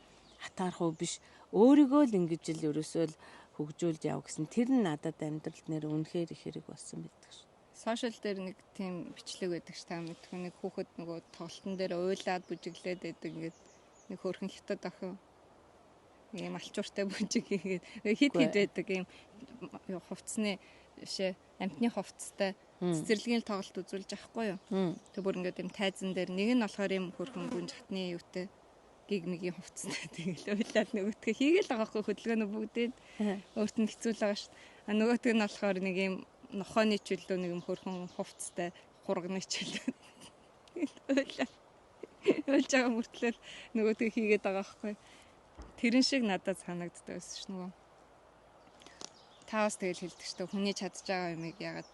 Speaker 2: атаархуу биш. Өөрийгөө л ингэж л ерөөсөө л хөгжүүлж яв гэсэн. Тэр нь надад амьдралд нэр үнэхээр их хэрэг болсон байдаг ш.
Speaker 1: Сошиал дээр нэг тийм бичлэг байдаг ш. Та мэдгүй нэг хүүхэд нөгөө тоглолтын дээр уйлаад бүжиглээд байдаг ингээд нэг хөөрхөн хятад охин ийм алчууртай бүжиг хийгээд хит байдаг ийм хувцсны бишээ амтны хувцастай цэцэрлэгийн тоглолт үзүүлж авахгүй юу. Тэг бүр ингээд ийм тайзан дээр нэг нь болохоор ийм хөрхөн гүн жатны юутэй гигмигийн хувцастай тэгэл уйлаад нөгөөтгөө хийгээл байгаа хгүй хөдөлгөөнөө бүгдээ өөрт нь хэцүү л байгаа шүү. А нөгөөтг нь болохоор нэг юм нохооны чөлөө нэг юм хөрхөн хувцастай хурганы чөлөө уйлаад уйлж байгаа мөртлөө нөгөөтгөө хийгээд байгаа хгүй. Тэрэн шиг надад санагддаг байсан ш нөгөө. Таавс тэгэл хэлдэг шүү. Хүний чадж байгаа юмыг ягаад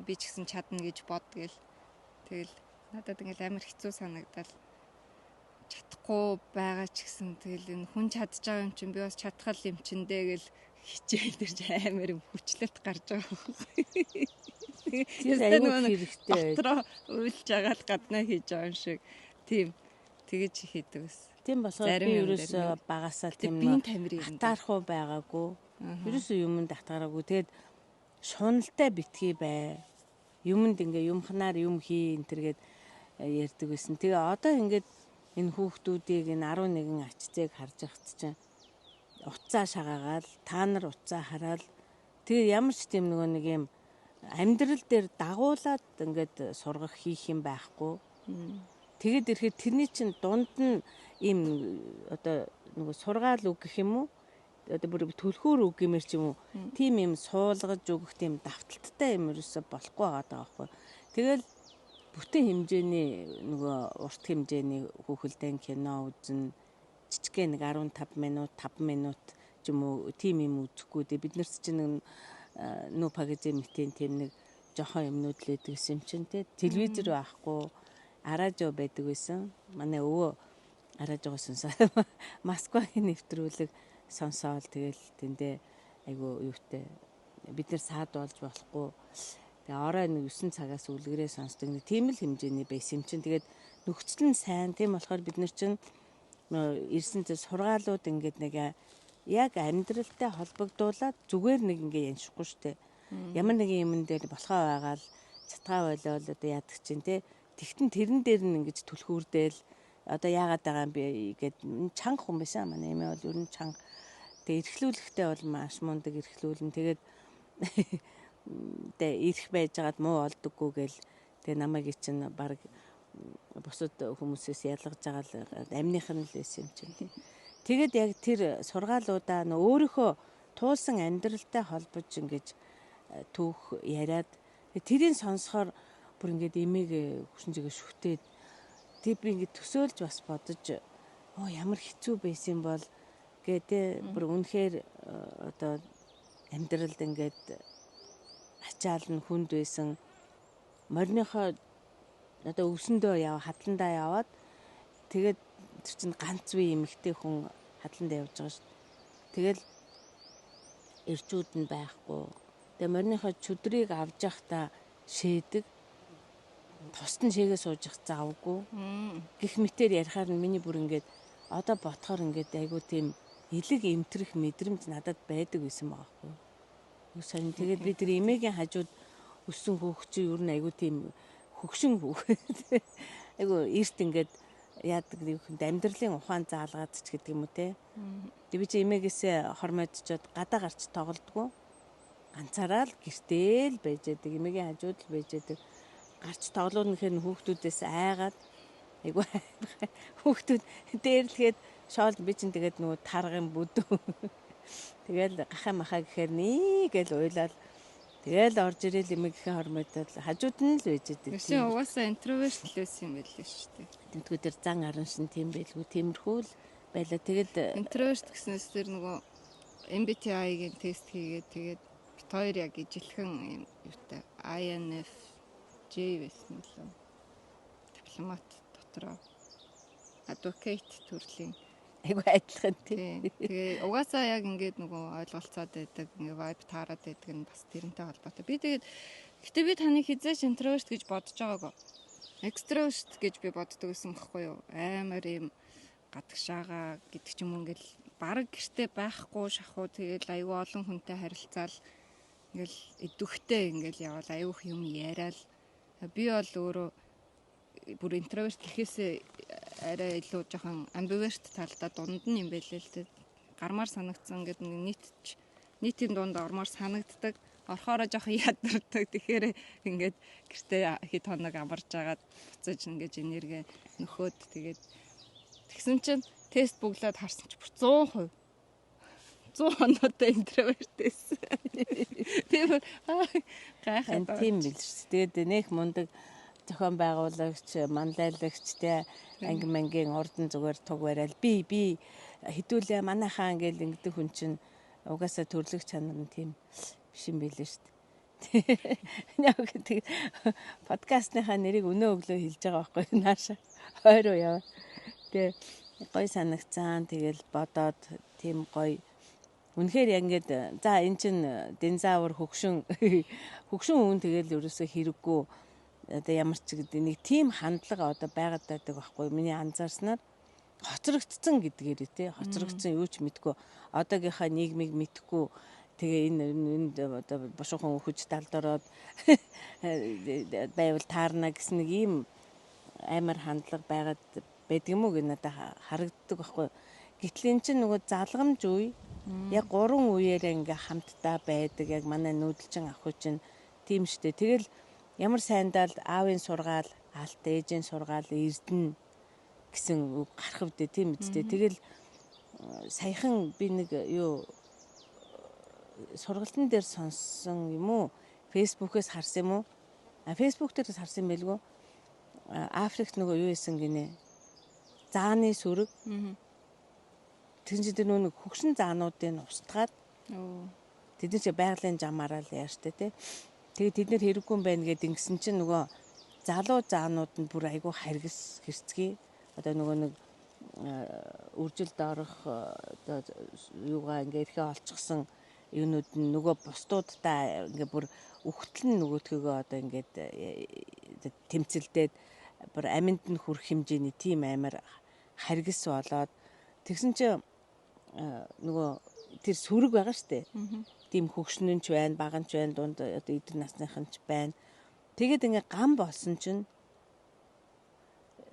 Speaker 1: би ч гэсэн чадна гэж бод гэл. Тэгэл надад ингээл амар хэцүү санагдал чадахгүй байгаа ч гэсэн тэгэл энэ хүн чадж байгаа юм чинь би бас чадхал юм чин дээ гэл хичээл дэрж амар юм хүчлэлт гарч байгаа.
Speaker 2: Тэр аюул хэрэгтэй.
Speaker 1: Дотроо уйлж байгаа л гаднаа хийж байгаа юм шиг тийм тэгэж хийдэг ус.
Speaker 2: Тийм болохоор би ерөөсөө багасаа тийм хатаархуу байгаагүй. Ерөөсөө юмд хатаараагүй. Тэгээд шуналтай битгий бай. Юмд ингээ юмханаар юм хий энэ төргээд ярьдаг байсан. Тэгээ одоо ингээд энэ хүүхдүүдийг энэ 11 ачцыг харж ахт чинь уцаа шагаагаал та нар уцаа хараад тэгээ ямар ч тийм нэг юм амьдрал дээр дагуулад ингээд сургах хийх юм байхгүй. Тэгэд ирэхэд тэрний чинь дунд нь ийм одоо нэг сургаал үг гэх юм уу? Одоо бүр төлхөр үг гэмээр ч юм уу? Тийм юм суулгаж өгөх тийм давталттай юм ерөөсө болохгүй байгаа байхгүй. Тэгэл бүтэн хэмжээний нөгөө урт хэмжээний хүүхэлдэйн кино үзэн жижигхэн нэг 15 минут 5 минут ч юм уу тийм юм үзэхгүй дээ бид нарт чинь нөө пагазин мэтийн тийм нэг жохон юмнууд л байдаг юм чинь те телевизэр байхгүй аражо байдаг байсан манай өвөө аражого сонсоо Москвагийн нэвтрүүлэг сонсоол тэгэл тэндээ айгу юутай бид нар саад болж болохгүй. Тэгээ орой нэг 9 цагаас үлгэрээ сонсдог нэг тийм л хэмжээний байсан юм чинь. Тэгээд нөхцөл нь сайн. Тийм болохоор бид нар чинь ирсэн сургаалууд ингээд нэг яг амьдралтай холбогдуулаад зүгээр нэг ингээд яншихгүй штэ. Ямар нэгэн юм дээр болохоо байгаал цатгаа болоод одоо яадаг чинь те. Тэгтэн тэрэн дээр нь ингээд түлхүүрдээл одоо яагаад байгаа юм бэ гэд чанга хүн байсан манай эмээ бол ер нь чанга. Тэгээ эрхлүүлэхтэй бол маш мундаг эрхлүүлэн тэгээд тэ ирэх байжгаад муу олдоггүй гэл тэгээ намайг чинь баг бусад хүмүүсээс ялгаж байгаа л амных нь л байсан юм чинь. Тэгээд яг тэр сургаалуудаа өөрийнхөө туулсан амьдралтай холбож ингэж түүх яриад тэрийг сонсохоор бүр ингэж эмээг хүсэнжигээ шүтээд тэг би ингэж төсөөлж бас бодож ямар хэцүү байсан бол гэдэг бүр үнэхээр одоо амьдралд ингэж ачаал нь хүнд байсан мориныхоо одоо өвсөндөө хадландаа яваад тэгээд тэр чинь ганц үе эмэгтэй хүн хадландаа явж байгаа шүү. Тэгэл эрчүүд нь байхгүй. Тэгээ мориныхоо чөдрийг авж явахдаа шээдэг. Тост нь шээгээ сууж явах завгүй. Гэх мэтээр ярихаар нь миний бүр ингээд одоо ботхоор ингээд айгу тийм элэг эмтрэх мэдрэмж надад байдаг байсан байхгүй. Сайн тэгээд би тэр эмээгийн хажууд өссөн хүүхд чи ер нь айгу тийм хөгшин хүүхэд айгу эрт ингээд яадаг юм амьдралын ухаан заалгаад ч гэдэг юм уу те. Тэг би чи эмээгээсээ хормойдчод гадаа гарч тоглодгоо. Ганцаараа л гэртээ л байж байдаг. Эмээгийн хажууд л байж байдаг. Гарч тоглоно гэхээр хүүхдүүдээс айгаад айгу хүүхдүүд дээрлэхэд шоолд би чин тэгээд нөгөө таргын бүдүү. Тэгэл гахаа махаа гэхээр нийгээл уйлал тэгэл орж ирэл эмээгийн хормойдол хажууд нь л байж байдаг.
Speaker 1: Тэгсэн угаасаа интроверт л байсан юм байлээ шүү дээ.
Speaker 2: Тэмтгүүд төр зан аран шин тийм байлгүй тиймэрхүү л байла. Тэгэл
Speaker 1: интроверт гэснээс тэр нөгөө MBTI-гийн тест хийгээд тэгээд бит хоёр яг ижилхэн юм юутай INFJ байсан лөө. Дипломат дотроо advocate төрлийн
Speaker 2: айгу адилхан тийм.
Speaker 1: Тэгээ угаасаа яг ингээд нөгөө ойлголцоод байдаг, ингээ vibe таарад байдаг нь бас тэрнтэй холбоотой. Би тэгээд гэтээ би таныг хизээш introvert гэж бодож байгаагүй. Extrovert гэж би боддог байсан байхгүй юу? Амар юм гадагшаага гэдэг ч юм уу ингээл бараг гэртээ байхгүй шахуу тэгэл айгүй олон хүнтэй харилцаал ингээл идэвхтэй ингээл явал аюух юм яриад би бол өөрөө бүр introvert гэхээсээ арай илүү жоохон ambivert талдаа дунд нь юм байлээ л дээ. Гармаар санагдсан гэдэг нийтийн дунд ормоор санагддаг. Орхоороо жоохон ядардаг. Тэгэхээр ингээд гэртээ хэд хоног амарч агаад буцаж ингээд энерги нөхөөд тэгээд тэгсэн чинь тест бүглээд харсан чи бүр 100%. 100 оноотой интровертээс. Тийм гайхаад.
Speaker 2: Тийм бил ш. Тэгээд нэх мундаг зохион байгуулагч, манлайлагч те анги мангийн ордон зүгээр туг барайл би хэдүүлээ манайхаа ингээл ингэдэг хүн чинь угаасаа төрлөх чанар нь тийм биш юм билээ ш. Яг гэдэг подкастныхаа нэрийг өнөө өглөө хэлж байгаа байхгүй нааша. Хойроо яа. Тэгээ гой санагцсан тэгэл бодоод тийм гой үнэхээр яг ингээд за эн чин динозавр хөгшин хүн тэгэл ерөөсөө хэрэггүй одоо ямар ч гэдэг нэг тийм хандлага одоо байгаад байдаг байхгүй миний анзаарснаар хоцрогдсон гэдгээр тий хоцрогдсон юу ч мэдгүй одоогийнхаа нийгмийг мэдгүй тэгээ энэ одоо бошуухан хүч далдороод байвал таарна гэсэн нэг ийм амар хандлага байгаад байдаг юм уу гэж надад харагддаг байхгүй гэтэл эн чинь нөгөө залгамж үе яг 3 үеэрээ ингээ хамтдаа байдаг яг манай нүүдэлчин ах хүчин тийм штэ тэгэл ямар сайндаа л аавын сургаал алт ээжийн сургаал эрдэнэ гэсэн үг гарах вдэ тийм үстэй тэгэл саяхан би нэг юу сургалтын дээр сонссон юм уу фэйсбүүкээс харсан юм уу фэйсбүүк дээр харсан байлгүй Африкт нөгөө юу исэн гинэ зааны сүрэг тэгсэн чинь тэр нэг хөгшин заануудыг устгаад тэд нар чи байгалийн жамаараа л яаштай тий. Тэгээ тэд нар хэрэггүй юм байна гэдээ ингэсэн чинь нөгөө залуу заанууд нь бүр айгүй харгас хэрцгий. Одоо нөгөө нэг үржилд орох одоо юугаа ингээ ирэхээ олчихсан юунууд нь нөгөө бусдуудаа ингээ бүр үхтэл нь нөгөөтгөө одоо ингээд тэмцэлдээд бүр аминд нь хүрэх хэмжээний тийм амар харгас болоод тэгсэн чинь нөгөө тэр сүрэг байгаа штэ. Тийм хөгшнөнч байна, баганч байна, дунд одоо эдгээр насныхан ч байна. Тэгээд ингээ гам болсон чинь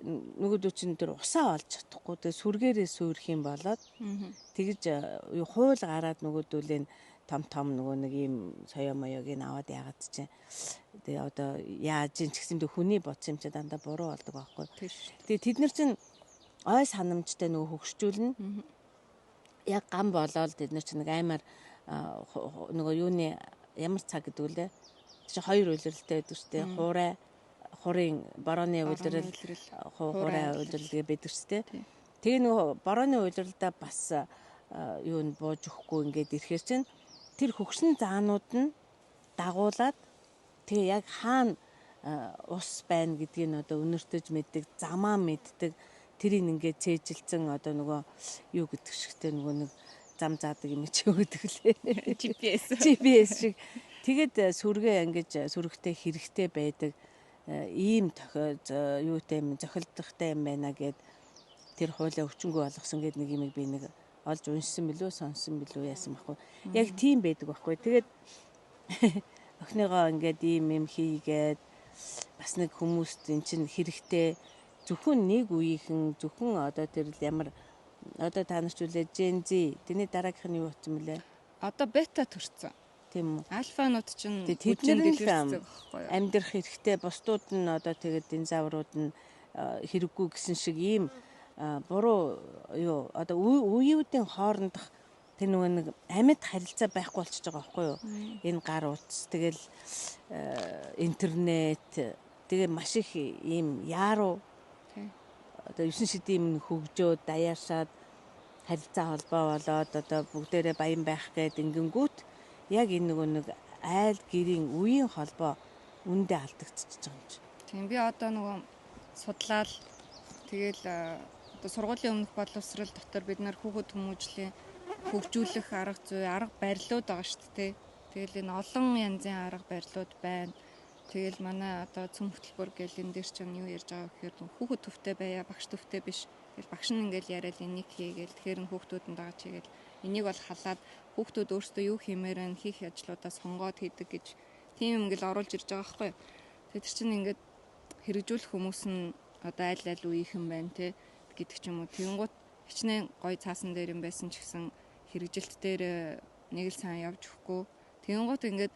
Speaker 2: нөгөөдөө чинь тэр усаа олж чадахгүй. Тэгээд сүргээрээ сүрэх юм болоод тэгж хуул гараад нөгөөдөө том нөгөө нэг ийм соёо моёг ин аваад яагаад чинь тэгээ одоо яаж ч гэсэн дэ хүний бодсон юм чи дандаа буруу болдог байхгүй. Тэгээ тэд нар чинь ой санамжтай нөгөө хөгшчүүлнэ. Яг гам болоод тэд нар чинь нэг аймаар нөгөө юуны ямар цаг гэдэг үлээ чи 2 үйлрэлтэй байдаг шүү дээ. Хурын борооны үйлрэл хураа үйлрэл гэдэг шүү дээ. Тэгээ нөгөө борооны үйлрэлдээ бас юу н бууж өгөхгүй ингээд ирэхээр чинь тэр хөгшин заанууд нь дагуулад тэгээ яг хаана ус байна гэдгийг нь одоо өнөртөж мэддэг, замаа мэддэг. Тэрийг ингээд цээжилсэн одоо нөгөө юу гэдэг шигтэй нөгөө нэг зам заадаг юм чи юу гэдэг лээ. GPS шиг. Тэгээд сүргээ ингээд сүрэгтэй хэрэгтэй байдаг ийм юутай юм зохилдохтой юм байна гэд тэр хуулиа өчнгөө болгосон гэд нэг юм би нэг олж уншсан билүү сонссон билүү яасан байхгүй. Яг тийм байдаг байхгүй. Тэгээд охиныгоо ингээд ийм хийгээд бас нэг хүмүүст эн чинь хэрэгтэй зөвхөн нэг үеийнхэн зөвхөн одоо тэр ямар одоо та нар ч үлээ Gen Z тэрний дараагийнх нь юу болсон мөлий?
Speaker 1: Одоо бета төрсөн.
Speaker 2: Тийм үү?
Speaker 1: Альфанууд чинь
Speaker 2: тэдний амьдрах хэрэгтэй бусдууд нь одоо тэгээд динозаврууд нь хэрэггүй гэсэн шиг ийм буруу юу одоо үеүүдийн хоорондох тэр нөгөө нэг амьд харилцаа байхгүй болчихж байгаа байхгүй юу? Энэ гар утас тэгэл интернет тэгээ маш их ийм яаруу одоо 9 шидийн хөгжөөд даяаршаад харилцаа холбоо болоод одоо бүгдээрээ баян байх гээд ингэнгүүт яг энэ нөгөө нэг айл гэрийн үеийн холбоо үндэ алдагдчихж байгаа юм чи.
Speaker 1: Тийм би одоо нөгөө судлаад тэгэл одоо сургуулийн өмнөх боловсрал дотор бид нар хүүхэд хүмүүжлийн хөгжүүлэх арга зүй, арга барилуд байгаа шүү дээ. Тэгэл энэ олон янзын арга барилуд байна. Тэгэл манай одоо цөм хөтөлбөр гэл энэ дээр чинь юу ярьж байгаа гэхээр хүүхэд төвтэй байя, багш төвтэй биш. Тэгэл багш нь ингээл яриад энийг хийгээл тэгэхээр нь хүүхдүүдэнд байгаа чигээл энийг бол халаад хүүхдүүд өөрсдөө юу хиймээр нь хийх ажлуудаа сонгоод хийдэг гэж тийм ингээл оруулж ирж байгаа байхгүй. Тэгээд тэр чинь ингээд хэрэгжүүлэх хүмүүс нь одоо аль үеийнхэн байна те гэдэг ч юм уу. Тэнгуут хичнээн гой цаасан дээр юм байсан ч гэсэн хэрэгжилт дээр нэг л сайн явж өгөхгүй. Тэнгуут ингээд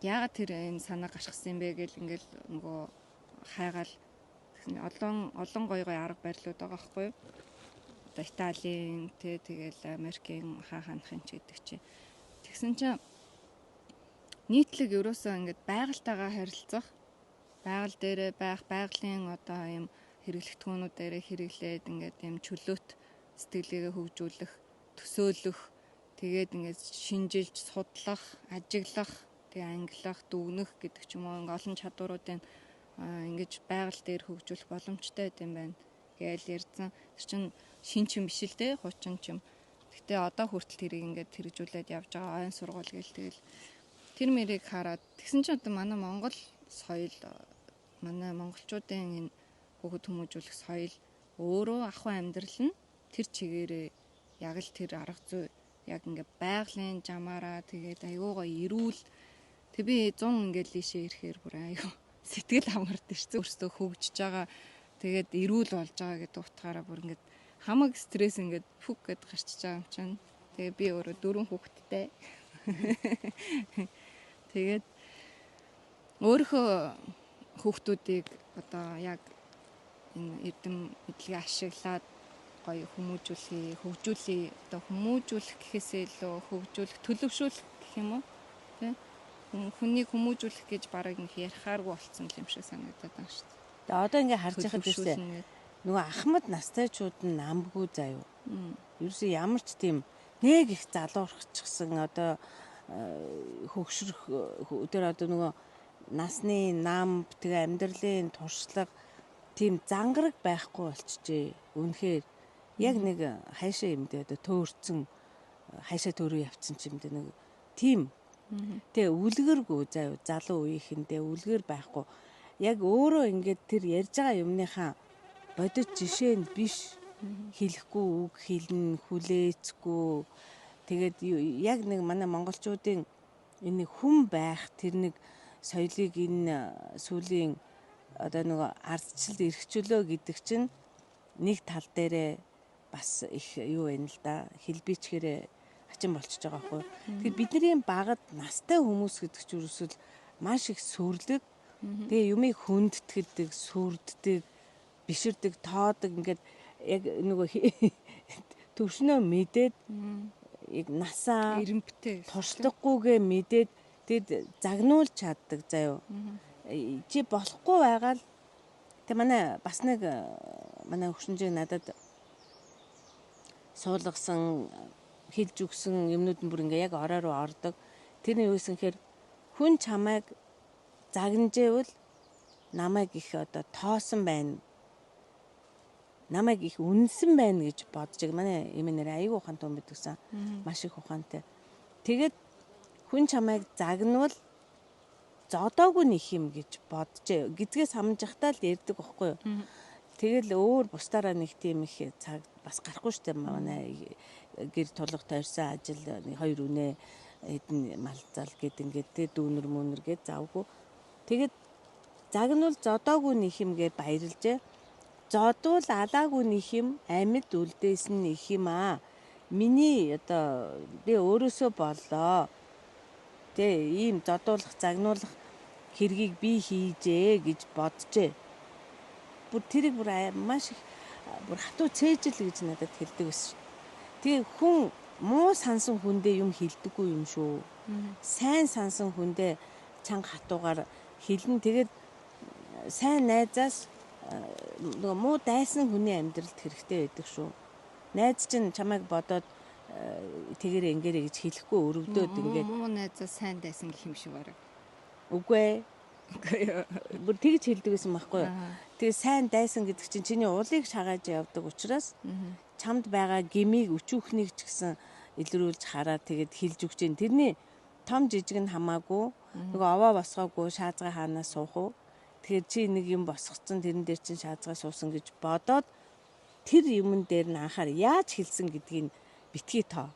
Speaker 1: яагаад тэр энэ санаа гашгасан юм бэ гэл ингээл нөгөө хайгаал олон гой арга барилуд байгаа байхгүй юу. одоо Италийн тэгэл Америкийн хаанхын ч гэдэг чи. Тэгсэн чинь нийтлэг ерөөсөө ингээд байгальтайгаа харилцах, байгаль дээрээ байх, байгалийн одоо юм хэрэглэгдэхүүнүүд дээрээ хэрэглээд ингээд юм чөлөөт сэтгэлгээгээ хөгжүүлэх, төсөөлөх, тэгээд ингээд шинжилж, судлах, ажиглах, тэгээ ангилах, дүгнэх гэдэг ч юм уу ингээд олон чадваруудын ингэж байгаль дээр хөгжүүлэх боломжтой юм байна гэж ярьсан. Тэр чинь шинчин биш л дээ, хуучин ч юм. Гэтэ одоо хүртэл тэрийг ингээд хэрэгжүүлээд явж байгаа ойн сургууль гээл тэгэл тэр мэрийг хараад тэгсэн чинь одоо манай Монгол соёл, манай монголчуудын энэ хүүхэд хүмүүжүүлэх соёл өөрөө ахуй амьдрал нь тэр чигээрээ яг л тэр арга зүй яг ингээд байгалийн жамаараа тэгээд аюугаа ирүүл тэг би 100 ингээд лишээ ирэхээр бүр аюу сэтгэл хамгардаг ш. Өөртөө хөгжиж байгаа тэгээд ирүүл болж байгаа гэдэг утгаараа бүр ингээд хамаг стресс ингээд фүг гэд гарчиж байгаа юм чинь. Тэгээ би өөрөө 4 хүүхэдтэй. Тэгээд өөрийнхөө хүүхдүүдийг одоо яг энэ эрдэм мэдлэгээ ашиглаад гоё хүмүүжүүлэхий, хөгжүүлэхий, одоо хүмүүжүүлэх гэхээсээ илүү хөгжүүлэх, төлөвшүүлэх гэх юм уу? Тэ? Хүнийг хүмүүжүүлэх гэж бараг нэг ярихааргүй болцсон юм шиг санагдаад байгаа шүү дээ.
Speaker 2: Тэгээ одоо ингээ харж байхад үстэй нөгөө ахмад настайчууд нь намгүй заяа. Ерөөсөө ямар ч тийм нэг их залуурхчихсан одоо хөгшрөх тэр одоо нөгөө насны нам тэгээ амьдралын туршлага тийм зангараг байхгүй болчихжээ. Үнэхээр яг нэг хайшаа юм дээ одоо төөрцөн хайшаа төрөө явцсан ч юм дээ нэг тийм. Тэгээ үлгэргүй заяа залуу үеийнхэндээ үлгэр байхгүй. Яг өөрөө ингээд тэр ярьж байгаа юмныхаа бодит жишээ нь биш хэлэхгүй үг хэлнэ хүлээцгүй. Тэгээд яг нэг манай монголчуудын энэ хүн байх тэр нэг соёлыг энэ сүүлийн одоо нэг ардчлалд эрхчлөө гэдэг чинь нэг тал дээрээ бас их юу вэ л да хэлбичгээрээ хачин болчихж байгаа байхгүй. Тэгэхээр бидний багад настай хүмүүс гэдэг чинь ерөөсөл маш их сүрлэг. Тэгээ юмыг хүндтгэдэг, сүрддэг, биширдэг, тоодог ингээд яг нөгөө төвшнөө мэдээд яг насаа
Speaker 1: эрэмбтэй
Speaker 2: туршлагагүйгээ мэдээд тэгэд загнуулж чаддаг заяо. Чи болохгүй байгаа л тэг манай бас нэг манай хөгшинжээ надад суулгасан хэлж өгсөн юмнууд нь бүр ингээ яг ороо руу ордог. Тэрний юу гэсэн хэрэг хүн чамайг загнажээвэл намайг их одоо тоосон байна. Намайг их үнсэн байна гэж бодож байгаа. Манай эмээнэр аягүй ухаан том бидгсэн. Маш их ухаантай. Тэгээд хүн чамайг загнавал зодоогүй нэх юм гэж бодож гэдгээс хамжихтаа л ярьдаг байхгүй юу. Тэгэл өөр бусдаараа нэг тийм их цаг бас гарахгүй штэ манай гэр тулга тойрсон ажил хоёр үнэ эдэн малцал гэд ингээд тэ дүүнэр мөнэр гэд завгүй. Тэгэд загнвал зодоогүй нэх юм гэж баярлжээ. Зодвол алаагүй нэх юм амьд үлдээсэн нэх юм аа. Миний одоо би өөрөөсөө боллоо. Тэ ийм зодуулах загнуулах хэргийг би хийжээ гэж боджээ. Бүр тэрийг бүр маш их бүр хатуу цээжил гэж надад хэлдэг байсан. Тэгээ хүн муу сансан хүндээ юм хэлдэггүй юм шүү. Сайн сансан хүндээ чанга хатуугаар хэлнэ. Тэгээд сайн найзаас нөгөө муу дайсан хүний амьдралд хэрэгтэй байдаг шүү. Найз чинь чамайг бодоод тэгэрээ ингээрэй гэж хэлэхгүй өрөвдөөд ингээд
Speaker 1: муу найзаас сайн дайсан гэх юм шиг бараг.
Speaker 2: Үгүй ээ. Бүр тэгж хэлдэг байсан байхгүй юу? Тэгээ сайн дайсан гэдэг чинь чиний уулыг шагааж явдаг учраас чамд байгаа гмийг өчүүхнийг ч гэсэн илрүүлж хараад тэгээд хэлж өгч जैन. Тэрний том жижиг нь хамаагүй. Нөгөө овоо босгоогүй шаазгай хаанаас суух уу? Тэгэхээр чи нэг юм босгоцсон тэрэн дээр чинь шаазгай суусан гэж бодоод тэр юмн дээр нь анхаар яаж хэлсэн гэдгийг битгий тоо.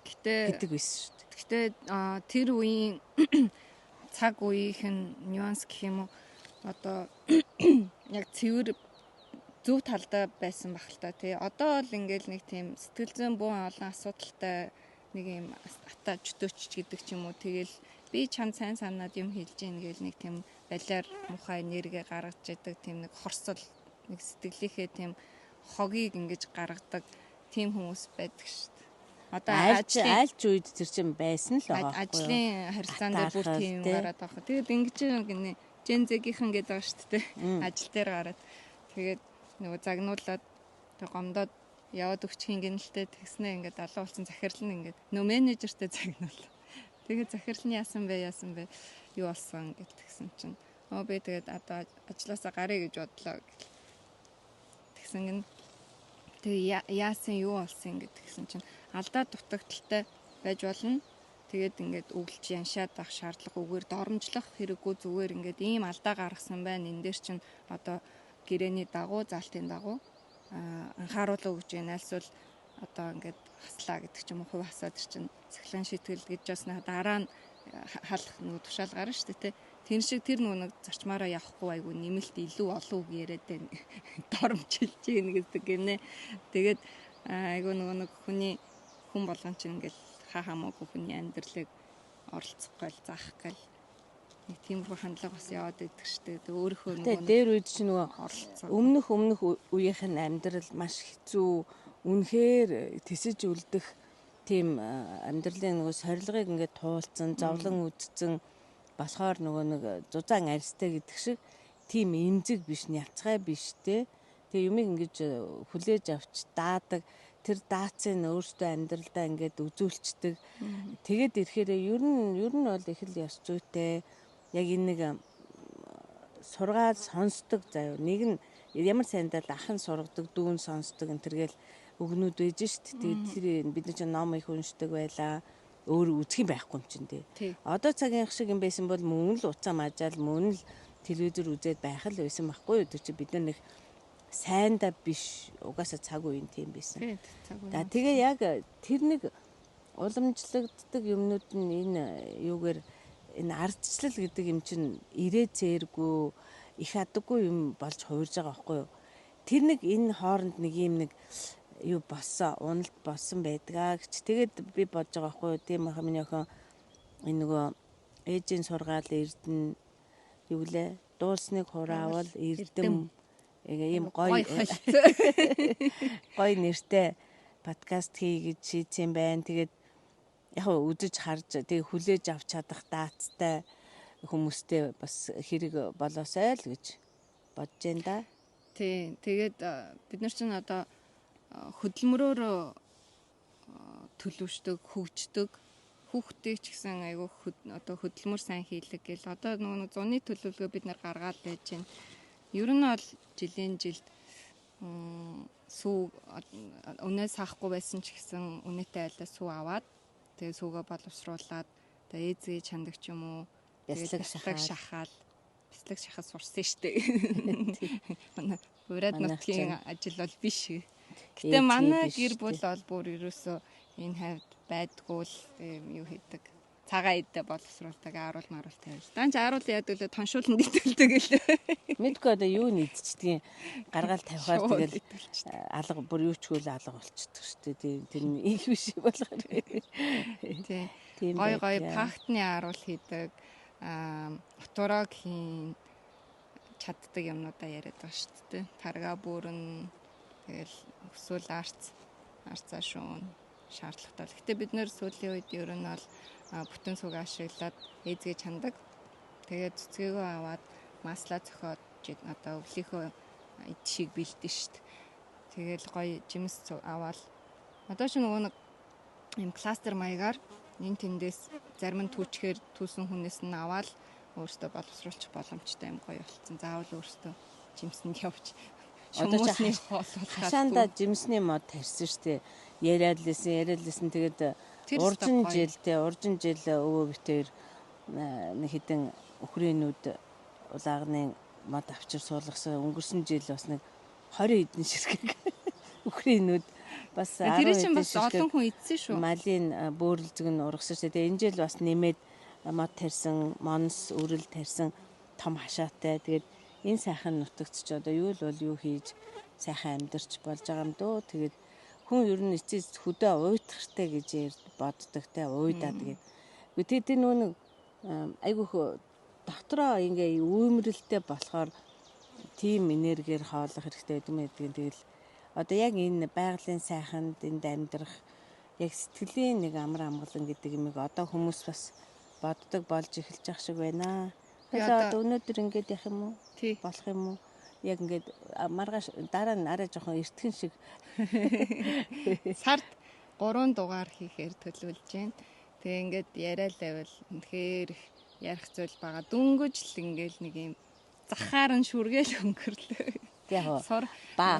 Speaker 2: Гэдэг байсан шүү дээ.
Speaker 1: Гэтэ тэр үеийн цаг үеийн нюанс гэх юм уу одоо яг цэвэр зөв талдаа байсан бах л та тий. Одоо л ингээл нэг тийм сэтгэл зүйн буун олон асуудалтай нэг юм ата чөтөөч гэдэг ч юм уу. Тэгэл би чанд сайн санаад юм хэлж гин гэл нэг тийм балиар мухай энерги гаргаж яадаг тийм нэг хорсол нэг сэтгэлийнхээ тийм хогийг ингэж гаргадаг. тийм хүмүүс байдаг шүү дээ. Одоо
Speaker 2: айлч үед тэр чинь байсан л байгаа байхгүй юу?
Speaker 1: Ажлын харилцаан дээр бүр тийм гараад байгаа. Тэгээд ингэж гинэ Gen Z-гийнхэн гэдэг байгаа шүү дээ. Ажил дээр гараад тэгээд нөгөө загнуулаад тэг гомдоод яваад өгчих гинэлтэй тэгснэ ингээд алуу болсон захирал нь ингээд нөө менежертэй загнуул. Тэгээд захирал нь яасан бэ? Юу болсон гэд тэгсэн чинь би тэгээд одоо ажилласаа гарыг гэж бодлоо гэл. Тэгсэн гин тэг яасан юу болсон гэд тэгсэн чинь алдаа дутагдaltaй байж болно. Тэгээд ингээд өглөж яншаад авах шаардлага үгээр доромжлох хэрэггүй зүгээр ингээд ийм алдаа гаргасан байна. Энд дээр чинь одоо гэрээний дагуу залтын дагуу анхааруулга өгж яана альсвал одоо ингээд хаслаа гэдэг ч юм уу хувь хасаад чинь цахилгаан шийтгэл гэж басна дараа нь халах нөгөө тушаал гарна шүү дээ. Тэр шиг тэр нөгөө зарчмаараа явахгүй айгу нэмэлт илүү олон үг яриад байна. Доромжилж ийн гэдэг гинэ. Тэгээд айгу нөгөө хүн болгон чинь ингээд хамаагүй хүний амьдралыг оролцох гал заах гал нэг тиймэрхүү хандлага бас яваад байдаг шүү дээ. Тэг өөрийнхөө
Speaker 2: нөгөө дээр үед чинь нөгөө өмнөх үеийнх нь амьдрал маш хэцүү үнэхээр тэсэж үлдэх тийм амьдралын нөгөө сорилгыг ингээд туулцсан, зовлон үдцэн болохоор нөгөө нэг зузаан арьстай гэдэг шиг тийм эмзэг биш, няцгай биш те. Тэг юмыг ингэж хүлээж авч даадаг. Тэр даацын өөртөө амьдралдаа ингээд үзүүлцдэг. Тэгээд ирэхээр ер нь бол их л ёс зүйтэй. Яг энэ нэг сургаад сонсдог заяа. Нэг нь ямар сайндаа ахын сургадаг, дүүн сонсдог энэ төргээл өгнүүд байж шít. Тэгээд тэр бид нар ч ном их уншдаг байлаа. Өөр үзэх юм байхгүй юм чинь тий. Одоо цагийн шиг юм байсан бол мөн л уцаа мажаал мөн л телевизээр үзээд байх л байсан байхгүй юу? Тэр чи бид нар нэг сайндаа биш угаасаа цаг үеийн тийм байсан. Тэгээ яг тэр нэг уламжлагддаг юмнууд нь энэ юугаар энэ ардчлал гэдэг юм чинь ирээ зээргүй их адаггүй юм болж хуурж байгаа байхгүй юу? Тэр нэг энэ хооронд нэг юм нэг юу болсон, уналт болсон байдгаа гэж тэгээд би бодож байгаа байхгүй юу? Тийм ах миний охин энэ нөгөө ээжийн сургаал эрдэнэ юу гэлээ дуулсныг хураавал эрдэм ийм гоё нэртэй подкаст хий гэж шийдсэн байна. Тэгээд яг үзэж харж тэг хүлээж авч чадах даацтай хүмүүстэй бас хэрэг болоосай л гэж бодож байна да.
Speaker 1: Тий. Тэгээд бид нар чинь одоо хөдөлмөрөөр төлөвшдөг, хөгждөг. Хүүхдийг ч гэсэн айгүй одоо хөдөлмөр сайн хийлэг гэл одоо нөгөө зуны төлөвлөгөө бид нар гаргаад байж байна. Ер нь бол жилийн жилд сүү өнөөс хаахгүй байсан ч гэсэн үнэтэй айлаа сүү аваад тэгээ сүүгээ боловсруулад тэгээ ээзгээ чандаг ч юм уу
Speaker 2: бяцлаг
Speaker 1: шахаад бяцлаг шахаад сурсан штэ. Манай ураад нутгийн ажил бол биш. Гэтэ манай гэр бүл бол бүр ерөөсөө энэ хавьд байдгүй л юу хийдэг. Цагаан идэ боловсруулдаг, ааруул маруул тавьж. Данч ааруул яад үлээ тоншуулн дитэлдэг гэлээ.
Speaker 2: Мэдгүй одоо юу нийцчдгийг гаргаал тавихаар тэгэл алга бүр юу ч хөл алга болчихдог шүү дээ. Тэр нь их биш болохоор.
Speaker 1: Тийм. Гой пактны ааруул хийдэг, оторог хийн чаддаг юмнуудаа яриад байгаа шүү дээ. Тарга бүрэн тэгэл өсвөл арцаа шуун шаардлагатай. Гэтэ бид нэр сүүлийн үед ер нь бол бүтэн сүг ашиглаад ээзгээ чандаг. Тэгээд цэцгээгөө аваад маслаа зохиод одоо өвлийнхөө идшийг бэлдэн штт. Тэгэл гоё жимс аваад одоо ч нөгөө нэг юм кластер маягаар энэ тэндээс зарим нь түүчгээр түүсэн хүнээс нь аваад өөртөө боловсруулчих боломжтой юм гоё болцсон. Заавал өөртөө жимсэнд явж шумуусны хооллуулаад
Speaker 2: хашаанда жимсний мод тарьсан штэ. Яриад лсэн тэгээд уржин жил өвөө битээр нэг хідэн өхрийнүүд улаагны мод авчир суулгасан. Өнгөрсөн жил бас нэг 20 хэдэн ширхэг өхрийнүүд бас
Speaker 1: тэр чинь бас олон хүн эзсэн шүү.
Speaker 2: Малын бөөрөлзөг нь ургасан шүү. Тэгээ энэ жил бас нэмээд мод тарьсан, монс өрөл тарьсан том хашаатай. Тэгээд энэ сайхан нутагт ч одоо юу л бол юу хийж сайхан амьдарч болж байгаа юм дөө. Тэгээд хүн ер нь эцэс хөдөө уйтгартай гэж боддог те уйдаа тэгээд. Тэгээд нөө нэг айгүйх дотроо ингээ үүмрэлтэй болохоор тийм энергиэр хоолох хэрэгтэй гэдэг юм. Тэгэл одоо яг энэ байгалийн сайханд энд амьдрах яг сэтгэлийн нэг амар амгалан гэдэг юмыг одоо хүмүүс бас боддог болж эхэлж ах шиг байна. Тэгэхээр одоо өнөөдөр ингэж явах юм уу? Болох юм уу? Яг ингээд маргааш дараа нь арай жоохон эртхэн шиг
Speaker 1: сард 3 дугаар хийхээр төлөвлөж байна. Тэгээ ингээд яриалаа бол үнэхээр ярих зүйл байгаа. Дөнгөж л ингээл нэг юм захаар нь шүргээл өнгөрлөө.
Speaker 2: Яг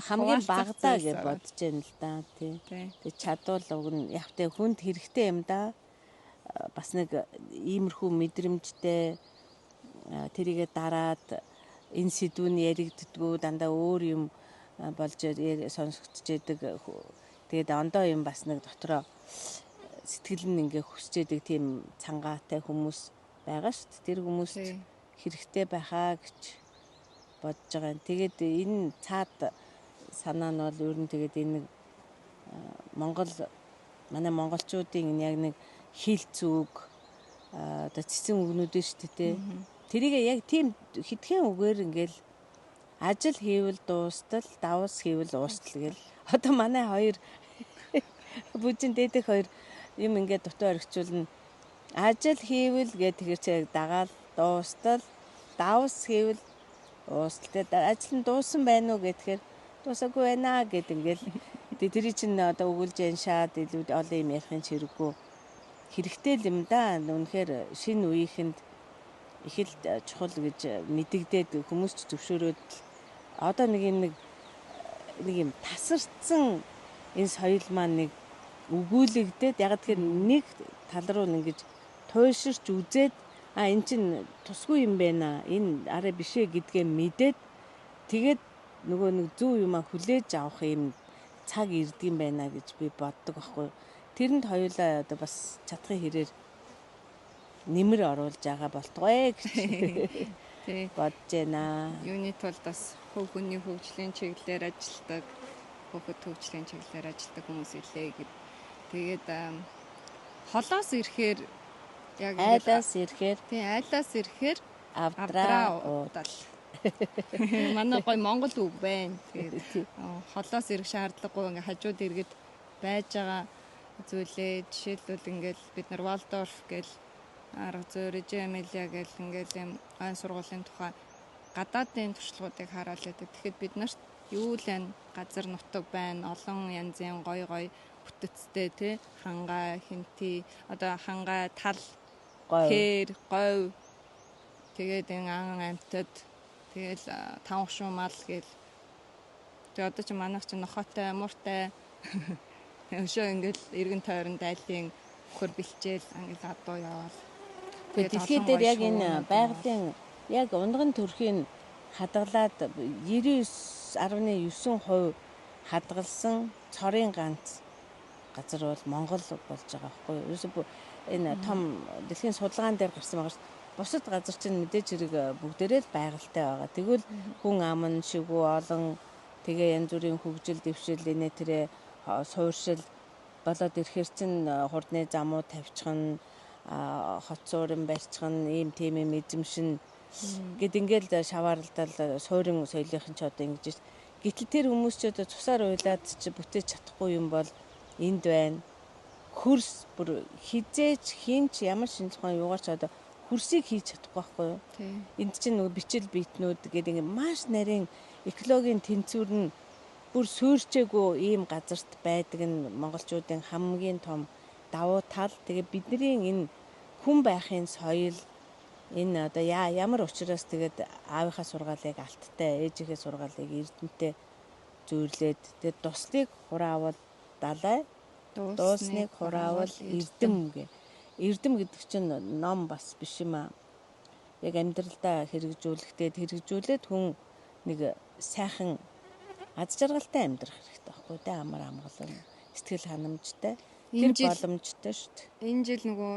Speaker 2: хамгийн багадаа гэж бодож байна л да. Тэг чадвал уг нь яг тэ хүнд хэрэгтэй юм да. Бас нэг иймэрхүү мэдрэмжтэй тэрийгэ дараад энэ сэдвүүн яригддгүү дандаа өөр юм болж сонсогдож яадаг. Тэгээд ондоо юм бас нэг дотроо сэтгэл нь ингээ хүсэж яадаг тийм цангаатай хүмүүс байгаа шүү дээ. Тэр хүмүүст хэрэгтэй байхаа гэж бодож байгаа юм. Тэгээд энэ цаад санаа нь бол ер нь тэгээд энэ манай монголчуудын яг нэг хил зүг одоо цэцэн үгнүүд шүү дээ. Тэрийг яг тийм хитгэн үгээр ингээл ажил хийвэл дуустал, давс хийвэл уустал гэл. Одоо манай хоёр бүжин дээдэх хоёр юм ингээд дутуу оргичулна. Ажил хийвэл гэдэг тэгэхээр чи дагаал дуустал, давс хийвэл уустал. Тэгээд ажил нь дуусан байна уу гэхээр дуусаагүй байна гэд ингээл тэр чинь одоо өгүүлж яншаад илүү олон юм ярихын хэрэггүй. Хэрэгтэй л юм да. Үнэхээр шинэ үеийнхэнд их л чухал гэж мэдэгдээд хүмүүс ч зөвшөөрөөд одоо нэг юм тасарсан энэ соёл маань нэг өгүүлэгдээд яг тэгэхээр нэг тал руу ингэж туйлширч үзээд эн чинь тусгүй юм байна. Энэ арай бишээ гэдгээ мэдээд тэгээд нөгөө нэг зөв юмаа хүлээж авах юм цаг ирдэг юм байна гэж би боддог байхгүй. Тэрэнд хоёулаа одоо бас чадхын хэрээр нэмэр оруулж байгаа болтугай гэж бодож байна.
Speaker 1: Юуны тулд бас хөв хүний хөгжлийн чиглэлээр ажилладаг, хөгжлийн хөгжлийн чиглэлээр ажилладаг хүмүүс илээ гэд. Тэгээд холоос ирэхээр яг айлаас ирэхээр авдраа удал. Манай гой монгол үг байна. Тэгээд холоос ирэх шаардлагагүй ингээ хажууд иргэд байж байгаа зүйлээ жишээлбэл ингээл бид нар Валдорф гэл арга зүй Режемелия гэл ингээл юм гайн сургуулийн тухай гадаадын туршлагуудыг хараал байдаг. Тэгэхэд бид нарт юу л энэ газар нутаг байна, олон янзын гой бүтэцтэй тий хангай хинти одоо хангай тал хэр говь тэгээд энэ ан амьтад тэгэл тавхшуу мал гэл тэгээд одоо ч манайх ч нохотой мууртай өшөө ингээл эргэн тойронд айлын хөр бэлчээл ингээл адуу яваал.
Speaker 2: Тэгэхээр дээр яг энэ байгалийн яг унган төрхийн хадгалаад 99.9% хадгалсан цорын ганц газар бол Монгол болж байгаа байхгүй юу? Ерөөсөө энэ том дэлхийн судалгаан дээр гарсан байгаа шүү. Бусад газар чинь мэдээж хэрэг бүгдээрээ л байгальтай байгаа. Тэгвэл хүн ам нь шигүү олон тэгээ янз бүрийн хөгжил дэвшил инээ тэрэ сууршил болоод ирэхэр чин хурдны замуу тавьчихна хот суурин барьчихна ийм тийм юм эзэмшин гэд ингээл шаваарлал суурин соёлынх нь ч одоо ингэж гэтэл тэр хүмүүс ч одоо цусаар уйлаад ч бүтээж чадахгүй юм бол энд байна. Хөрс бүр хизээч хинч ямар шинжилгээ юугаар ч одоо хөрсийг хийж чадахгүй байхгүй юу? Энд чинь нөгөө бичил биетнүүд гэдэг ингээ маш нарийн экологийн тэнцвэр нь бүр суурьчээгүй ийм газарт байдаг нь монголчуудын хамгийн том давуу тал. Тэгээ бидний энэ хүн байхын соёл энэ одоо ямар учраас тэгээд аавынхаа сургаалыг алттай, ээжийнхээ сургаалыг эрдэнэтэй зөөрлөөд тэгээд туслыг хураавал далай, дуусныг хураавал эрдэм гэ. Эрдэм гэдэг чинь ном бас биш юм аа. Яг амьдралдаа хэрэгжүүлээд хүн нэг сайхан аз жаргалтай амьдрах хэрэгтэй байхгүй дээ. Амар амгалан, сэтгэл ханамжтай, тэр боломжтой шүү дээ.
Speaker 1: Энэ жил нөгөө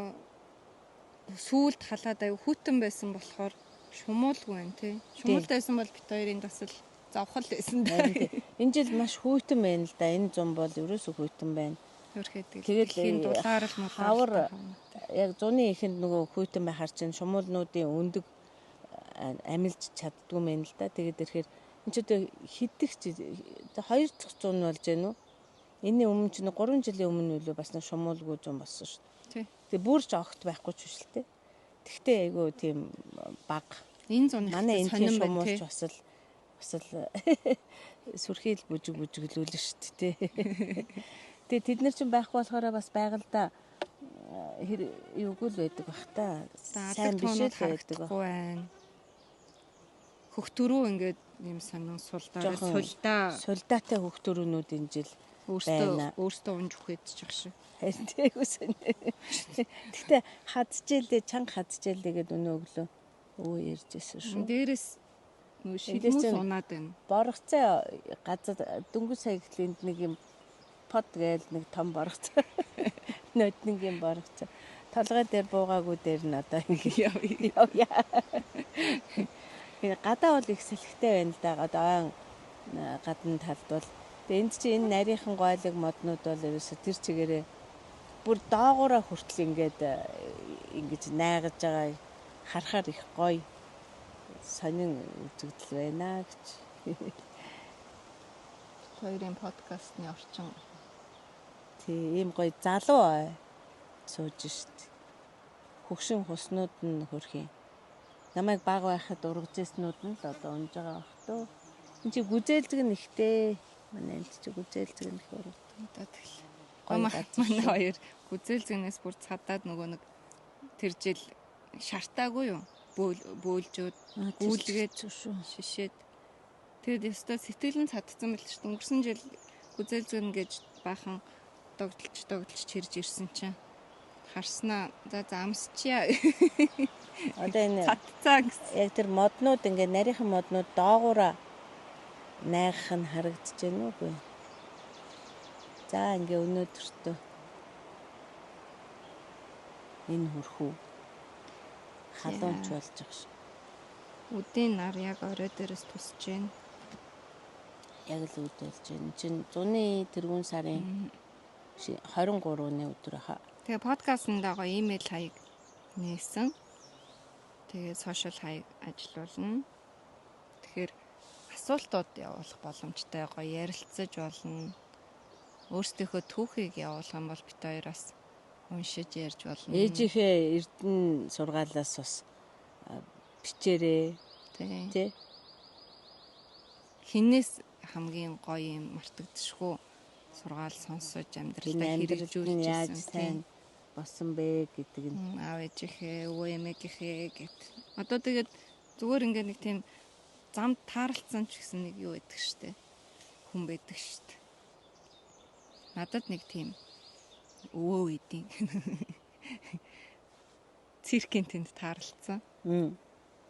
Speaker 1: сүүлд халаад аяг хүтэн байсан болохоор шумуулгүй байна тий. Шумуултай байсан бол бит хоёрын дасал завхал байсан дээ.
Speaker 2: Энэ жил маш хүйтэн байна л да. Энэ зам бол ерөөсөө хүйтэн байна.
Speaker 1: Тэгээд дулаар л
Speaker 2: хавар яг зуны ихэнд нөгөө хүйтэн байхаар чинь шумуулнуудын өндөг амилж чаддгүй мэн л да. Тэгээд ирэхээр энэ ч одоо хидэх чи 2 дахь зуун болж байна уу? Энийн өмнө ч 3 жилийн өмнө үлээ бас нэг шумуулгүй зуун болсон шүү дээ. Тэгээ бүр ч огт байхгүй ч биш л те. Тэгтээ айгүй тийм бага.
Speaker 1: Энэ зуны
Speaker 2: манай энэ тийм шумуулч бас л сүрхийл бүжиглүүлнэ шүү дээ. Тэгээ тэд нар ч байхгүй болохоор бас байгальдаа юугүй л байдаг бах та.
Speaker 1: Сайн биш л байдаг байна. Хөхтөрөө ингээд юм санаа сулдаатай
Speaker 2: хөхтөрөөнүүд энэ жил
Speaker 1: өөртөө унж үхээдчих шиг.
Speaker 2: Харин тээгүүсэн. Гэхдээ хадчихэлээ чанга хадчихэлээ гэдэг өнөө өглөө ярьжсэн шүү.
Speaker 1: Дээрээс шилмүс унаад байна.
Speaker 2: Боргоцоо газар дөнгөж сая гэхлэнд нэг юм под гээл нэг том боргоцоо. Нөтнгийн боргоцоо. Толгой дээр буугаагүй дээр нь одоо ингэ явъя. Гадаа бол их салхитай байна л да. Одоо гадна талд бол тэгээ энд чинь энэ нарийнхан гойлог моднууд бол ерөөсө тэр чигээрээ бүр доогоороо хүртэл ингэж найгаж байгаа харахаар их гоё сонин үзэгдэл байна гэж.
Speaker 1: Хоёрын подкастны орчин.
Speaker 2: Тий, ийм гоё залуу сууж шít. Хөгшин хуснууд нь хөрх юм. Намайг баг байхад ургажсэнүүд нь л одоо унж байгаа бах төө. Энд чи гүзээлзэг нь ихтэй. Манай энд чи гүзээлзэг нь их ургадаа тэгэл.
Speaker 1: Манай хоёр гүзээлзэгнээс бүр цадаад нөгөө нэг тэр жил шартаагүй юу? Бөөлжөөд гүйлгээд шишээд тэгээд ёстой сэтгэл нь цадцсан байл ч өнгөрсөн жил гүзээлзэг гэж баахан догдолж чирж ирсэн чинь харснаа за амсчия.
Speaker 2: Одоо энэ
Speaker 1: цадцаа гэсэн.
Speaker 2: Яг тэр моднууд ингээ нарийнхан моднууд доогуура найгах нь харагдаж байна уу? За ингээ өнөөдөртөө энэ хөрхүү халуунч болж байгаа ш.
Speaker 1: Үдийн нар яг орой дээрээс тусж байна.
Speaker 2: Яг л үд болж байна. Чин зуны тэргүүн сарын 23-ны өдөр хаа.
Speaker 1: Тэгээ подкастт байгаа имэйл хаяг нээсэн. Тэгээ сошиал хаяг ажиллуулна. Тэгэхээр асуултууд явуулах боломжтой гоё ярилцаж болно. Өөрсдийнхөө түүхийг явуулах юм бол бид хоёроос уншиж ярьж болно.
Speaker 2: Ээжийнхээ Эрдэнэ сургаалаас бас бичээрээ. Тий.
Speaker 1: Хинээс хамгийн гоё юм мартагдчихгүй сургаал сонсож амьдралдаа хэрэгжүүлж
Speaker 2: яаж сайн болсон бэ гэдэг нь
Speaker 1: аав ээжийнхээ өвөө эмээгийнхээ гэт. Одоо тэгээд зүгээр ингээд нэг тийм замд тааралцсан ч гэсэн нэг юу байдаг штэ. Хүн байдаг штэ. Надад нэг тийм өвөө эдийн циркийн тэнд таарлцсан.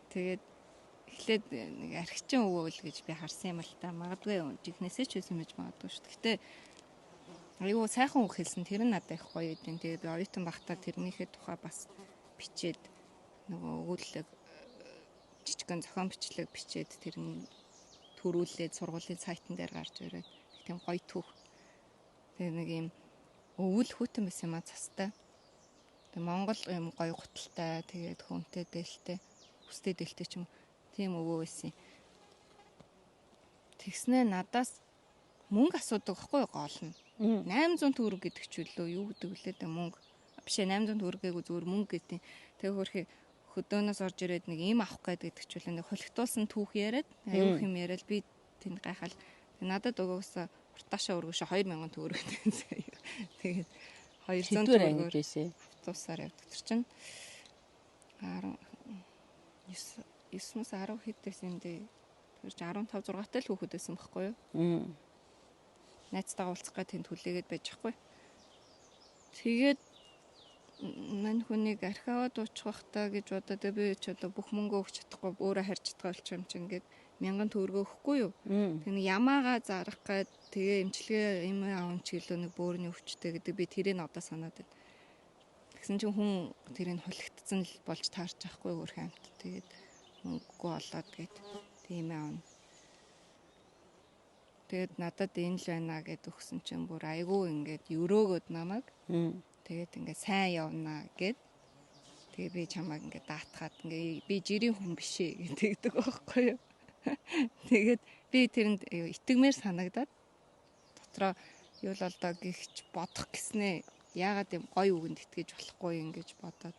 Speaker 1: Тэгээд эхлээд нэг архичин өвөө л гэж би харсан юм л та. Магадгүй жигнэсээ ч байсан байж магадгүй шүү. Гэтэ аюу сайхан үг хэлсэн. Тэр нь надад их гоё идэв. Тэгээд би оюутан багтаа тэрнийхээ тухай бас бичээд нөгөө өгүүлэг жижигхэн зохион бичлэг бичээд тэр нь төрүүлээд сургуулийн сайтн дээр гарч ирээд тийм гоё түүх. Тэгээд нэг юм өвөл хүүтэн байсан юм а цастай. Тэгээ Монгол юм гоё гуталтай, тэгээд хүнтэй дээлтэй, хүстэй дээлтэй ч юм тийм өвөө байсан. Тэгснээ надаас мөнгө асуудаг байхгүй гол нь. 800 төгрөг гэдэг ч үлээ юу гэдэг вүлээ мөнгө. Биш 800 төгрөгийг зүгээр мөнгө гэдэг. Тэгээ хөрхи хөдөөнөөс орж ирээд нэг юм авах гэдэг ч үлээ нэг холигтуулсан түүх яриад аюух юм яриад би тэнд гайхал. Надад өгөөсө уртаашаа өргөшө 2000 төгрөг гэсэн. Тэгээд 200 төгрөгөөр автобусаар явдаг. Тэр чинь 9-өөс 10 хэд байсан дээ. Тэр чинь 15 6-тай л хүүхэд байсан байхгүй юу? Найзтайгаа уулзах гад тэнд хүлээгээд байж байхгүй. Тэгээд мань хүнийг архиаваад уучих бах та гэж бодоод би ч одоо бүх мөнгөө өгч чадахгүй өөрөө харж чадгаа болчих юм чинь ингээд 1000 төгрөгөө өгөхгүй юу? Тэг нэг ямаага зарах гээд тэгээ эмчилгээ юм аавч гэлөө нэг бөөрийн өвчтэй гэдэг би тэрийг одоо санаад байна. Тэгсэн чинь хүн тэрийг холигдсон л болж таарч байхгүй өөр хамт. Тэгээд мөнгөгүй болоод гээд тийм аав. Тэгээд надад энэ л байна гэд өгсөн чинь бүр айгүй ингээд өрөөгөөд намайг. Тэгээд ингээд сайн явнаа гэд. Тэгээ би чамайг ингээд даатгаад ингээд би жирийн хүн биш ээ гэдэг байхгүй юу? Тэгээд би тэрэнд итгэмээр санагдаад дотроо юу л олдоо гихч бодох гэснээ яагаад юм гоё үгэнд итгэж болохгүй юм гэж бодоод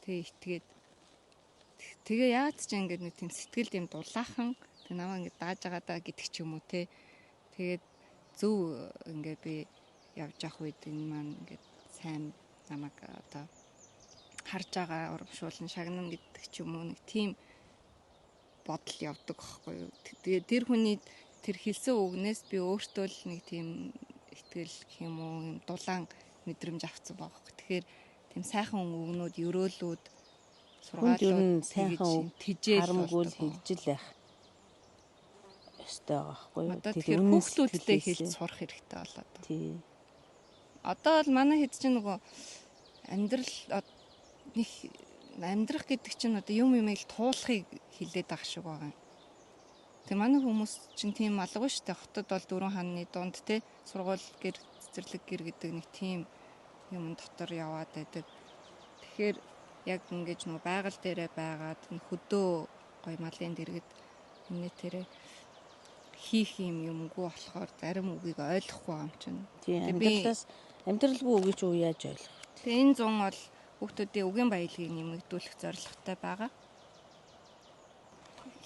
Speaker 1: тэгээд тэгээ яагаад ч ингэж нэг тийм сэтгэлд юм дулаахан тэг намаа ингэ дааж байгаа даа гэдэг ч юм уу те. Тэгээд зөв ингээ би явж явах үед энэ маань ингээд сайн намайг одоо харж байгаа урамшуулн шагнана гэдэг ч юм уу нэг тийм бодол явдаг байхгүй юу. Тэгээд тэр хүний тэр хэлсэн үгнээс би өөртөө л нэг тийм итгэл гэх юм уу юм дулаан мэдрэмж авцсан байгаа байхгүй. Тэгэхээр тийм сайхан үгнүүд, өрөөлүүд, сургаалууд
Speaker 2: сайхан
Speaker 1: тижээл
Speaker 2: харамгуул хэлжил байх ёстой байхгүй юу.
Speaker 1: Тэгэхээр хүүхдүүдтэй хэлж сурах хэрэгтэй болоод.
Speaker 2: Тий.
Speaker 1: Одоо бол манай хэд чинь нөгөө амьдрах гэдэг чинь одоо юм ил туулахыг хилээд байгаа шиг байгаа. Тэг манай хүмүүс чинь тийм алга шүү дээ. Хотод бол 4 хааны дунд те сургууль гэр цэцэрлэг гэр гэдэг нэг тийм юм дотор яваад байдаг. Тэгэхээр яг ингэж нөгөө байгаль дээрээ байгаад хөдөө гой малын дэргэд энэ тэрэ хийх юмгүй болохоор зарим үгийг ойлгохгүй юм чинь.
Speaker 2: Тийм амьдралгүй үг гэж юу яаж ойлгох.
Speaker 1: Тэгээ энэ 100 бол хүүхдүүдийн үгийн баялагийг нэмэгдүүлэх зорилготой байгаа.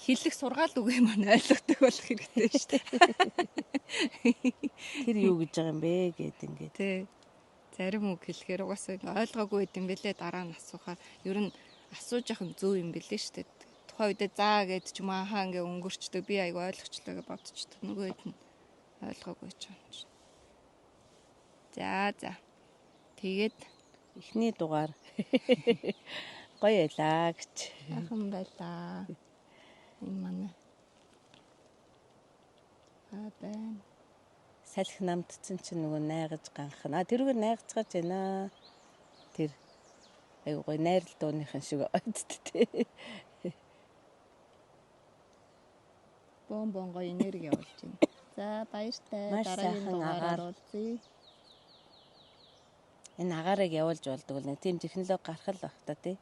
Speaker 1: Хэллэх сургаал үгийг маань ойлгодог болох хэрэгтэй шүү дээ.
Speaker 2: Тэр юу гэж байгаа юм бэ гэд ингээд.
Speaker 1: Тий. Зарим үг хэлэхээр угаасаа ойлгоогүй байт юм бэлээ дараа нь асуухаар ер нь асууж явах нь зөв юм бэлээ шүү дээ. Тухайн үедээ заа гэд ч юм аа ингээ өнгөрчдөг би айгу ойлгочлоо гэж бодчихдог. Нөгөөд нь ойлгоогүй ч юм чинь. За. Тэгээд
Speaker 2: эхний дугаар гоё ялаа гэж.
Speaker 1: Ахын байлаа. Энэ манай. Байна.
Speaker 2: Салхи намдсан чинь нөгөө найгаж ганхна. Тэрүүгээр найгацгаач байна. Тэр айгу гоё найрал дууныхан шиг ойдт тий.
Speaker 1: Бон гоё энерги явуулж байна. За баяртай. Дараагийн дугаараар уулзъя.
Speaker 2: Энэ агаарыг явуулж болдог бол нэг тийм технологи гарах л байх та тий.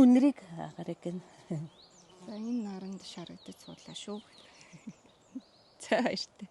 Speaker 2: Үнэрийг агаарыг гэн.
Speaker 1: За энэ наранд шарагдаж суулаа шүү. За баяртай.